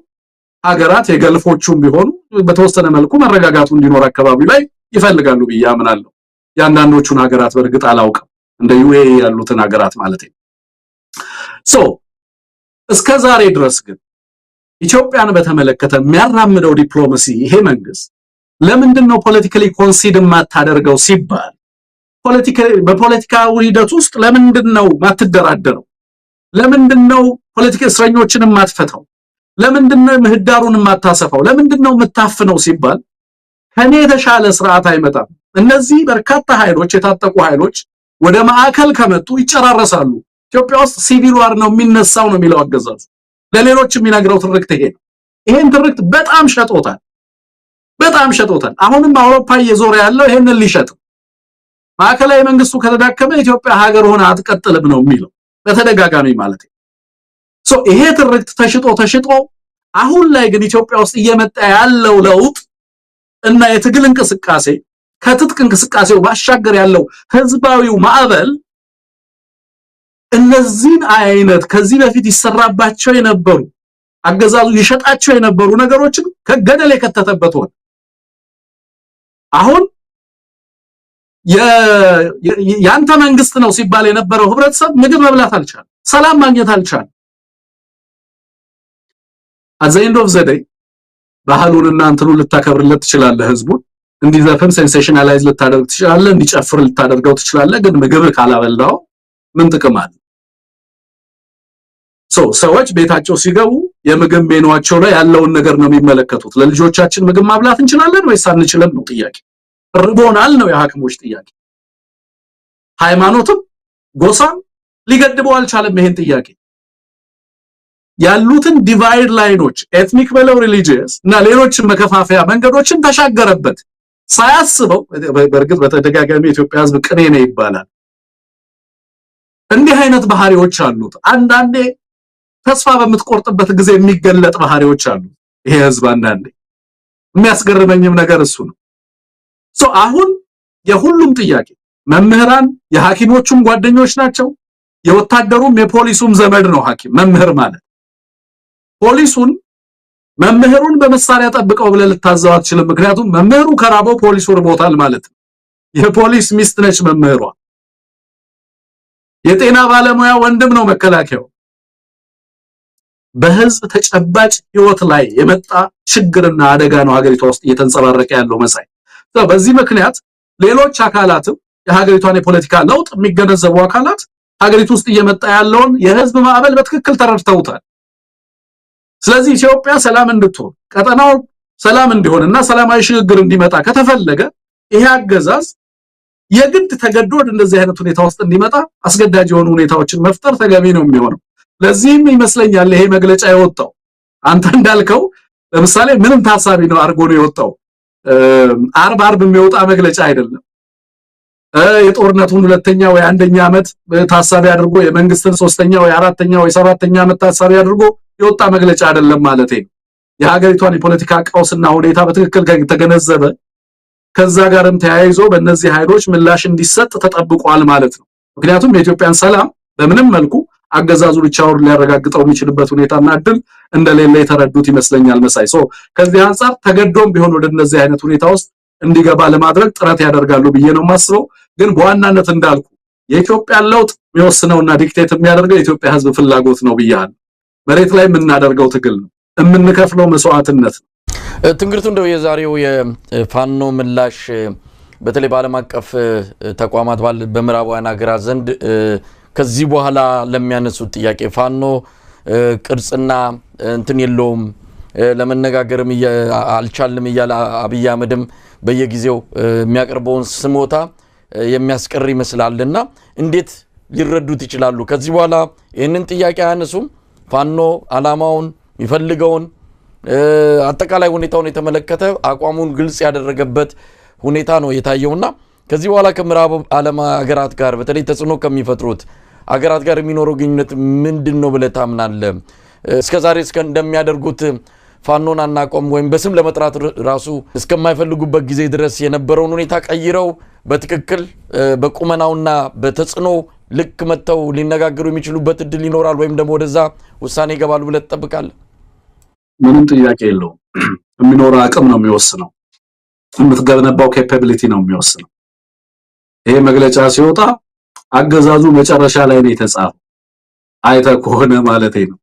ሀገራት የገልፎቹም ቢሆኑ በተወሰነ መልኩ መረጋጋቱ እንዲኖር አካባቢ ላይ ይፈልጋሉ ብዬ አምናለሁ። ያንዳንዶቹን ሀገራት በእርግጥ አላውቅም፣ እንደ ዩኤኢ ያሉትን ሀገራት ማለት ነው። እስከ ዛሬ ድረስ ግን ኢትዮጵያን በተመለከተ የሚያራምደው ዲፕሎማሲ ይሄ መንግስት ለምንድነው ፖለቲካሊ ኮንሲድ ማታደርገው ሲባል በፖለቲካው ሂደት ውስጥ ለምንድነው ማትደራደረው? ለምንድነው ፖለቲካ እስረኞችን ማትፈታው? ለምንድነው ምህዳሩን ማታሰፋው? ለምንድነው የምታፍነው ሲባል ከኔ የተሻለ ስርዓት አይመጣም። እነዚህ በርካታ ኃይሎች የታጠቁ ኃይሎች ወደ ማዕከል ከመጡ ይጨራረሳሉ። ኢትዮጵያ ውስጥ ሲቪል ዋር ነው የሚነሳው ነው የሚለው አገዛዙ። ለሌሎች የሚነግረው ትርክት ይሄ ነው። ይሄን ትርክት በጣም ሸጦታል። አሁንም አውሮፓ እየዞረ ያለው ይሄንን ሊሸጥ ማዕከላዊ መንግስቱ ከተዳከመ ኢትዮጵያ ሀገር ሆነ አትቀጥልም ነው የሚለው በተደጋጋሚ ማለት ነው። ይሄ ትርክት ተሽጦ አሁን ላይ ግን ኢትዮጵያ ውስጥ እየመጣ ያለው ለውጥ እና የትግል እንቅስቃሴ ከትጥቅ እንቅስቃሴው ባሻገር ያለው ህዝባዊው ማዕበል እነዚህን አይነት ከዚህ በፊት ይሰራባቸው የነበሩ አገዛዙ ይሸጣቸው የነበሩ ነገሮችን ከገደል የከተተበት ሆነ። አሁን ያንተ መንግስት ነው ሲባል የነበረው ህብረተሰብ ምግብ መብላት አልቻለም፣ ሰላም ማግኘት አልቻለም። at the end of the day ባህሉንና እንትኑ ልታከብርለት ትችላለህ፣ ህዝቡን እንዲዘፈን ሴንሴሽናላይዝ ልታደርግ ትችላለህ፣ እንዲጨፍር ልታደርገው ትችላለህ። ግን ምግብ ካላበላው ምን ጥቅም አለ? ሰዎች ቤታቸው ሲገቡ የምግብ ሜኑዋቸው ላይ ያለውን ነገር ነው የሚመለከቱት። ለልጆቻችን ምግብ ማብላት እንችላለን ወይስ አንችልም ነው ጥያቄ። ርቦናል ነው የሐኪሞች ጥያቄ። ሃይማኖትም ጎሳም ሊገድበው አልቻለም ይሄን ጥያቄ። ያሉትን ዲቫይድ ላይኖች ኤትኒክ በለው ሪሊጂየስ እና ሌሎችም መከፋፈያ መንገዶችን ተሻገረበት ሳያስበው። በእርግጥ በተደጋጋሚ የኢትዮጵያ ህዝብ ቅኔ ነው ይባላል። እንዲህ አይነት ባህሪዎች አሉት። አንዳንዴ ተስፋ በምትቆርጥበት ጊዜ የሚገለጥ ባህሪዎች አሉ ይሄ ህዝብ። አንዳንዴ የሚያስገርመኝም ነገር እሱ ነው። አሁን የሁሉም ጥያቄ መምህራን የሐኪሞቹም ጓደኞች ናቸው፣ የወታደሩም የፖሊሱም ዘመድ ነው ሐኪም መምህር ማለት። ፖሊሱን መምህሩን በመሳሪያ ጠብቀው ብለህ ልታዘው አትችልም። ምክንያቱም መምህሩ ከራበው ፖሊሱ ርቦታል ማለት ነው። የፖሊስ ሚስት ነች መምህሯ። የጤና ባለሙያ ወንድም ነው መከላከያው። በህዝብ ተጨባጭ ህይወት ላይ የመጣ ችግርና አደጋ ነው ሀገሪቷ ውስጥ እየተንጸባረቀ ያለው መሳይ። በዚህ ምክንያት ሌሎች አካላትም የሀገሪቷን የፖለቲካ ለውጥ የሚገነዘቡ አካላት ሀገሪቱ ውስጥ እየመጣ ያለውን የህዝብ ማዕበል በትክክል ተረድተውታል። ስለዚህ ኢትዮጵያ ሰላም እንድትሆን ቀጠናው ሰላም እንዲሆንና ሰላማዊ ሽግግር እንዲመጣ ከተፈለገ ይሄ አገዛዝ የግድ ተገዶ እንደዚህ አይነት ሁኔታ ውስጥ እንዲመጣ አስገዳጅ የሆኑ ሁኔታዎችን መፍጠር ተገቢ ነው የሚሆነው። ለዚህም ይመስለኛል ይሄ መግለጫ የወጣው አንተ እንዳልከው ለምሳሌ ምንም ታሳቢ ነው አርጎ ነው የወጣው። አርብ የሚወጣ መግለጫ አይደለም። የጦርነቱን ሁለተኛ ወይ አንደኛ ዓመት ታሳቢ አድርጎ የመንግስትን ሶስተኛ ወይ አራተኛ ወይ ሰባተኛ ዓመት ታሳቢ አድርጎ የወጣ መግለጫ አይደለም ማለት ነው። የሀገሪቷን የፖለቲካ ቀውስና ሁኔታ በትክክል ከተገነዘበ ከዛ ጋርም ተያይዞ በእነዚህ ኃይሎች ምላሽ እንዲሰጥ ተጠብቋል ማለት ነው። ምክንያቱም የኢትዮጵያን ሰላም በምንም መልኩ አገዛዙ ብቻውን ሊያረጋግጠው የሚችልበት ሁኔታና እድል እንደሌለ የተረዱት ይመስለኛል መሳይ። ከዚህ አንፃር ተገዶም ቢሆን ወደ እነዚህ አይነት ሁኔታ ውስጥ እንዲገባ ለማድረግ ጥረት ያደርጋሉ ብዬ ነው የማስበው። ግን በዋናነት እንዳልኩ የኢትዮጵያን ለውጥ የሚወስነውና ዲክቴት የሚያደርገው የኢትዮጵያ ህዝብ ፍላጎት ነው ብያለሁ። መሬት ላይ የምናደርገው ትግል ነው፣ የምንከፍለው መስዋዕትነት ነው። ትንግርቱ እንደው የዛሬው የፋኖ ምላሽ በተለይ በዓለም አቀፍ ተቋማት በምዕራባውያን ሀገራት ዘንድ ከዚህ በኋላ ለሚያነሱት ጥያቄ ፋኖ ቅርጽና እንትን የለውም ለመነጋገርም አልቻልም እያለ አብይ አህመድም በየጊዜው የሚያቀርበውን ስሞታ የሚያስቀር ይመስላልና እንዴት ሊረዱት ይችላሉ? ከዚህ በኋላ ይህንን ጥያቄ አያነሱም? ፋኖ አላማውን የሚፈልገውን አጠቃላይ ሁኔታውን የተመለከተ አቋሙን ግልጽ ያደረገበት ሁኔታ ነው የታየውና ከዚህ በኋላ ከምዕራብ ዓለም ሀገራት ጋር በተለይ ተጽዕኖ ከሚፈጥሩት ሀገራት ጋር የሚኖረው ግንኙነት ምንድነው ብለህ ታምናለህ? እስከዛሬ እንደሚያደርጉት ፋኖን አናቆም ወይም በስም ለመጥራት ራሱ እስከማይፈልጉበት ጊዜ ድረስ የነበረውን ሁኔታ ቀይረው በትክክል በቁመናውና በተጽዕኖ ልክ መተው ሊነጋገሩ የሚችሉበት እድል ይኖራል ወይም ደግሞ ወደዛ ውሳኔ ይገባሉ ብለህ ትጠብቃለህ? ምንም ጥያቄ የለውም። የሚኖረው አቅም ነው የሚወስነው። የምትገነባው ኬፓቢሊቲ ነው የሚወስነው። ይሄ መግለጫ ሲወጣ አገዛዙ መጨረሻ ላይ ነው የተጻፈው። አይተህ ከሆነ ማለቴ ነው።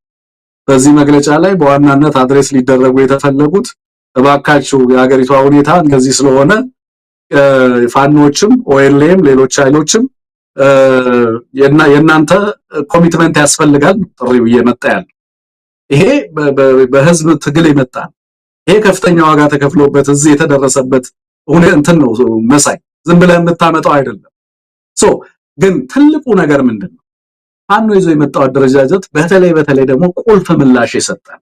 በዚህ መግለጫ ላይ በዋናነት አድሬስ ሊደረጉ የተፈለጉት እባካችሁ የሀገሪቷ ሁኔታ እንደዚህ ስለሆነ ፋኖችም ኦኤልኤም ሌሎች ኃይሎችም የናንተ ኮሚትመንት ያስፈልጋል ጥሪው እየመጣ ያለው። ይሄ በህዝብ ትግል የመጣ ይሄ ከፍተኛ ዋጋ ተከፍሎበት እዚህ የተደረሰበት እንትን ነው መሳይ፣ ዝም ብለህ የምታመጣው አይደለም። ግን ትልቁ ነገር ምንድነው? ፋኖ ይዞ የመጣው አደረጃጀት በተለይ ደግሞ ቁልፍ ምላሽ ይሰጣል።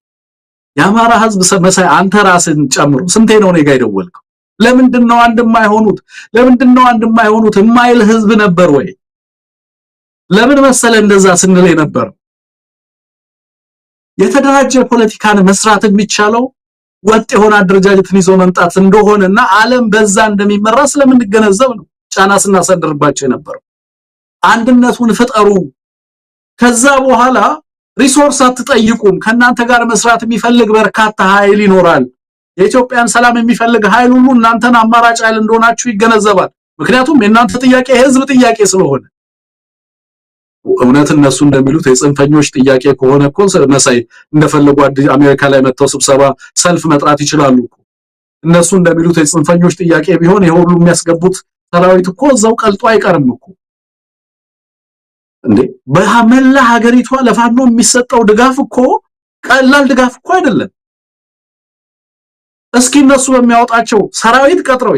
የአማራ ህዝብ መሳይ አንተ ራስን ጨምሮ ስንቴ ነው እኔ ጋር የደወልከው? ለምንድነው አንድ የማይሆኑት የማይል ህዝብ ነበር ወይ? ለምን መሰለ እንደዛ ስንል ነበር። የተደራጀ ፖለቲካን መስራት የሚቻለው ወጥ የሆነ አደረጃጀትን ይዞ መምጣት እንደሆነና ዓለም በዛ እንደሚመራ ስለምንገነዘብ ነው ጫና ስናሰድርባቸው ነበር። አንድነቱን ፍጠሩ፣ ከዛ በኋላ ሪሶርስ አትጠይቁም፣ ከናንተ ጋር መስራት የሚፈልግ በርካታ ኃይል ይኖራል። የኢትዮጵያን ሰላም የሚፈልግ ኃይል ሁሉ እናንተን አማራጭ ኃይል እንደሆናችሁ ይገነዘባል። ምክንያቱም የናንተ ጥያቄ የህዝብ ጥያቄ ስለሆነ። እውነት እነሱ እንደሚሉት የጽንፈኞች ጥያቄ ከሆነ እኮ መሳይ እንደፈለጉ አሜሪካ ላይ መጥተው ስብሰባ ሰልፍ መጥራት ይችላሉ እኮ። እነሱ እንደሚሉት የጽንፈኞች ጥያቄ ቢሆን ይሄ ሁሉ የሚያስገቡት ሰራዊት እኮ እዛው ቀልጦ አይቀርም እኮ እንዴ። በመላ ሀገሪቷ ለፋኖ የሚሰጠው ድጋፍ እኮ ቀላል ድጋፍ እኮ አይደለም። እስኪ እነሱ በሚያወጣቸው ሰራዊት ቀጥረው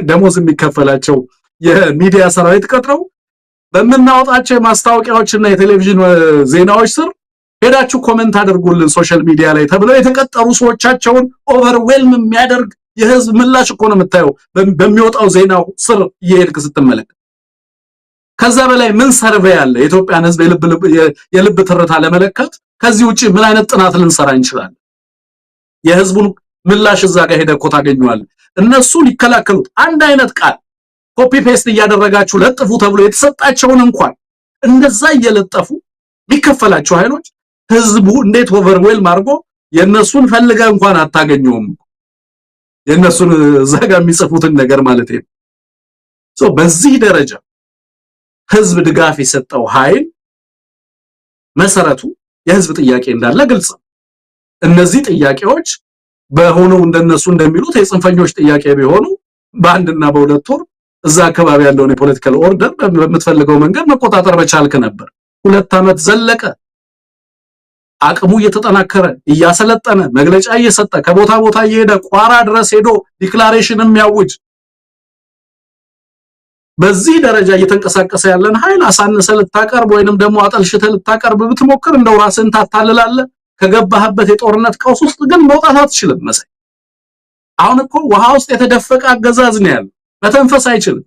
ደሞዝ የሚከፈላቸው የሚዲያ ሰራዊት ቀጥረው በመናወጣቸው ማስታወቂያዎችና የቴሌቪዥን ዜናዎች ስር ሄዳችሁ ኮሜንት አድርጉልን ሶሻል ሚዲያ ላይ ተብለው የተቀጠሩ ሰዎቻቸውን ኦቨርዌልም የሚያደርግ የህዝብ ምላሽ እኮ ነው የምታየው በሚወጣው ዜናው ስር እየሄድክ ስትመለከት። ከዛ በላይ ምን ሰርቬይ አለ? የኢትዮጵያን ህዝብ የልብ ትርታ ለመለካት ከዚህ ውጪ ምን አይነት ጥናት ልንሰራ እንችላለን? የህዝቡን ምላሽ እዛ ጋር ሄደህ እኮ ታገኘዋለህ። እነሱ ሊከላከሉት አንድ አይነት ቃል ኮፒ ፔስት እያደረጋችሁ ለጥፉ ተብሎ የተሰጣቸውን እንኳን እንደዛ እየለጠፉ ቢከፈላቸው ኃይሎች ህዝቡ እንዴት ኦቨርዌልም አድርጎ የነሱን ፈልጋ እንኳን አታገኘውም የነሱን ዘጋ የሚጽፉትን ነገር ማለት ነው በዚህ ደረጃ ህዝብ ድጋፍ የሰጠው ኃይል መሰረቱ የህዝብ ጥያቄ እንዳለ ግልጽ እነዚህ ጥያቄዎች በሆነው እንደነሱ እንደሚሉት የጽንፈኞች ጥያቄ ቢሆኑ በአንድና በሁለት ወር እዛ አካባቢ ያለውን የፖለቲካል ኦርደር በመትፈልገው መንገድ መቆጣጠር በቻልክ ነበር 2 አመት ዘለቀ አቅሙ እየተጠናከረ እያሰለጠነ መግለጫ እየሰጠ ከቦታ ቦታ እየሄደ ቋራ ድረስ ሄዶ ዲክላሬሽን የሚያውጅ በዚህ ደረጃ እየተንቀሳቀሰ ያለን ኃይል አሳነሰ ልታቀርብ ወይንም ደግሞ አጠልሽተ ልታቀርብ ብትሞክር እንደው ራስን ታታልላለህ ከገባህበት የጦርነት ቀውስ ውስጥ ግን መውጣት አትችልም መሰይ አሁን እኮ ውሃ ውስጥ የተደፈቀ አገዛዝ ነው ያለው መተንፈስ አይችልም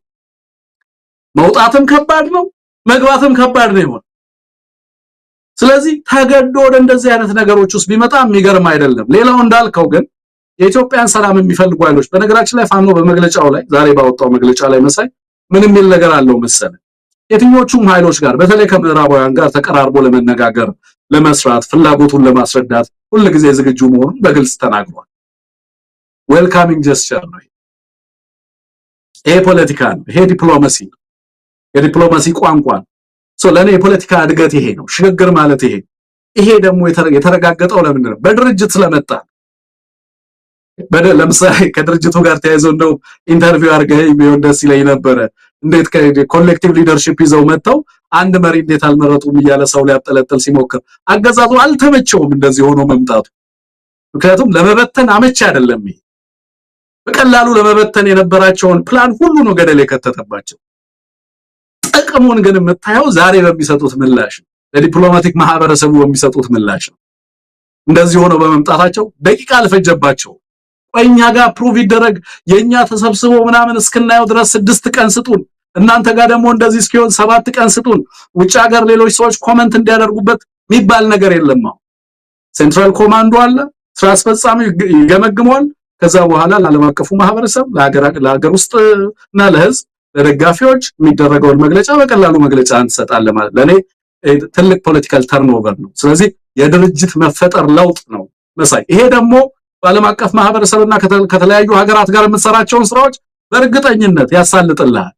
መውጣትም ከባድ ነው መግባትም ከባድ ነው ስለዚህ ተገዶ ወደ እንደዚህ አይነት ነገሮች ውስጥ ቢመጣ የሚገርም አይደለም ሌላው እንዳልከው ግን የኢትዮጵያን ሰላም የሚፈልጉ ኃይሎች በነገራችን ላይ ፋኖ በመግለጫው ላይ ዛሬ ባወጣው መግለጫ ላይ መሳይ ምን የሚል ነገር አለው መሰለ የትኞቹም ኃይሎች ጋር በተለይ ከምዕራባውያን ጋር ተቀራርቦ ለመነጋገር ለመስራት ፍላጎቱን ለማስረዳት ሁሉ ጊዜ ዝግጁ መሆኑን በግልጽ ተናግሯል ዌልካሚንግ ጀስቸር ነው ይሄ ፖለቲካ ነው ይሄ ዲፕሎማሲ ነው የዲፕሎማሲ ቋንቋ ለኔ የፖለቲካ እድገት ይሄ ነው ሽግግር ማለት ይሄ ደግሞ የተረጋገጠው ለምን ነው በድርጅት ስለመጣ ለምሳሌ ከድርጅቱ ጋር ተያይዘው ነው ኢንተርቪው አርገኝ ቢሆን ደስ ይለኝ ነበር እንዴት ኮሌክቲቭ ሊደርሺፕ ይዘው መጣው አንድ መሪ እንዴት አልመረጡም ይያለ ሰው ሊያጠለጥል ሲሞክር አገዛዙ አልተመቸውም እንደዚህ ሆኖ መምጣቱ ምክንያቱም ለመበተን አመች አይደለም በቀላሉ ለመበተን የነበራቸውን ፕላን ሁሉ ነው ገደል የከተተባቸው ጥቅሙን ግን የምታየው ዛሬ በሚሰጡት ምላሽ ለዲፕሎማቲክ ማህበረሰቡ በሚሰጡት ምላሽ እንደዚህ ሆኖ በመምጣታቸው ደቂቃ አልፈጀባቸው ቆይኛ ጋር ፕሩቭ ይደረግ የኛ ተሰብስቦ ምናምን እስከናየው ድረስ 6 ቀን ስጡን እናንተ ጋር ደግሞ እንደዚህ እስኪሆን 7 ቀን ስጡን ውጭ ሀገር ሌሎች ሰዎች ኮሜንት እንዲያደርጉበት የሚባል ነገር የለም ሴንትራል ኮማንዶ አለ ስራ አስፈጻሚ ይገመግመዋል ከዛ በኋላ ለዓለም አቀፉ ማህበረሰብ ለሀገር ውስጥና ለህዝብ ለደጋፊዎች የሚደረገውን መግለጫ በቀላሉ መግለጫ አንሰጣለ ማለት ለኔ ትልቅ ፖለቲካል ተርንኦቨር ነው ስለዚህ የድርጅት መፈጠር ለውጥ ነው መሳይ ይሄ ደግሞ በዓለም አቀፍ ማህበረሰብና ከተለያዩ ሀገራት ጋር የምትሰራቸውን ስራዎች በእርግጠኝነት ያሳልጥልሃል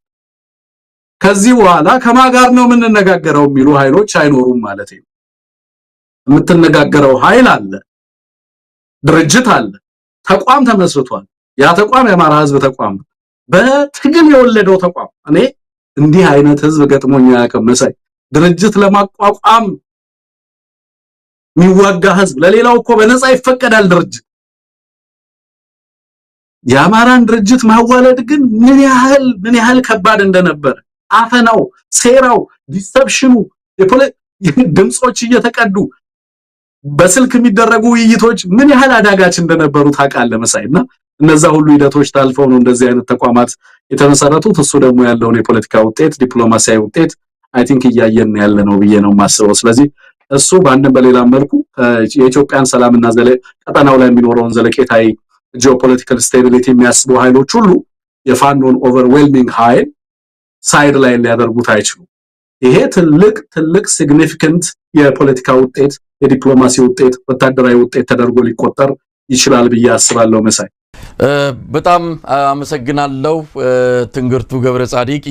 ከዚህ በኋላ ከማጋር ነው የምንነጋገረው የሚሉ ኃይሎች አይኖሩም ማለት ነው የምትነጋገረው ኃይል አለ ድርጅት አለ ተቋም ተመስርቷል ያ ተቋም የአማራ ህዝብ ተቋም በትግል የወለደው ተቋም እኔ እንዲህ አይነት ህዝብ ገጥሞኛ ያቀመሰይ ድርጅት ለማቋቋም ሚዋጋ ህዝብ ለሌላው እኮ በነፃ ይፈቀዳል ድርጅት የአማራን ድርጅት ማዋለድ ግን ምን ያህል ከባድ እንደነበር አፈናው ሴራው ዲሰፕሽኑ ድምጾች እየተቀዱ በስልክ የሚደረጉ ውይይቶች ምን ያህል አዳጋች እንደነበሩ ታውቃለህ መሳይና እነዛ ሁሉ ሂደቶች ታልፈው ነው እንደዚህ አይነት ተቋማት የተመሰረቱት እሱ ደግሞ ያለውን የፖለቲካ ውጤት ዲፕሎማሲያዊ ውጤት አይ ቲንክ እያየን ያለ ነው ብዬ ነው ማስበው ስለዚህ እሱ በአንድም በሌላ መልኩ የኢትዮጵያን ሰላምና ቀጠናው ላይ የሚኖረውን ዘለቄታዊ ጂኦፖለቲካል ስቴቢሊቲ የሚያስቡ ኃይሎች ሁሉ የፋኖን ኦቨርዌልሚንግ ኃይል ሳይድ ላይ ሊያደርጉት አይችሉ ይሄ ትልቅ ሲግኒፊካንት የፖለቲካ ውጤት የዲፕሎማሲ ውጤት ወታደራዊ ውጤት ተደርጎ ሊቆጠር ይችላል ብዬ አስባለሁ መሳይ በጣም አመሰግናለሁ ትንግርቱ ገብረ ጻዲቅ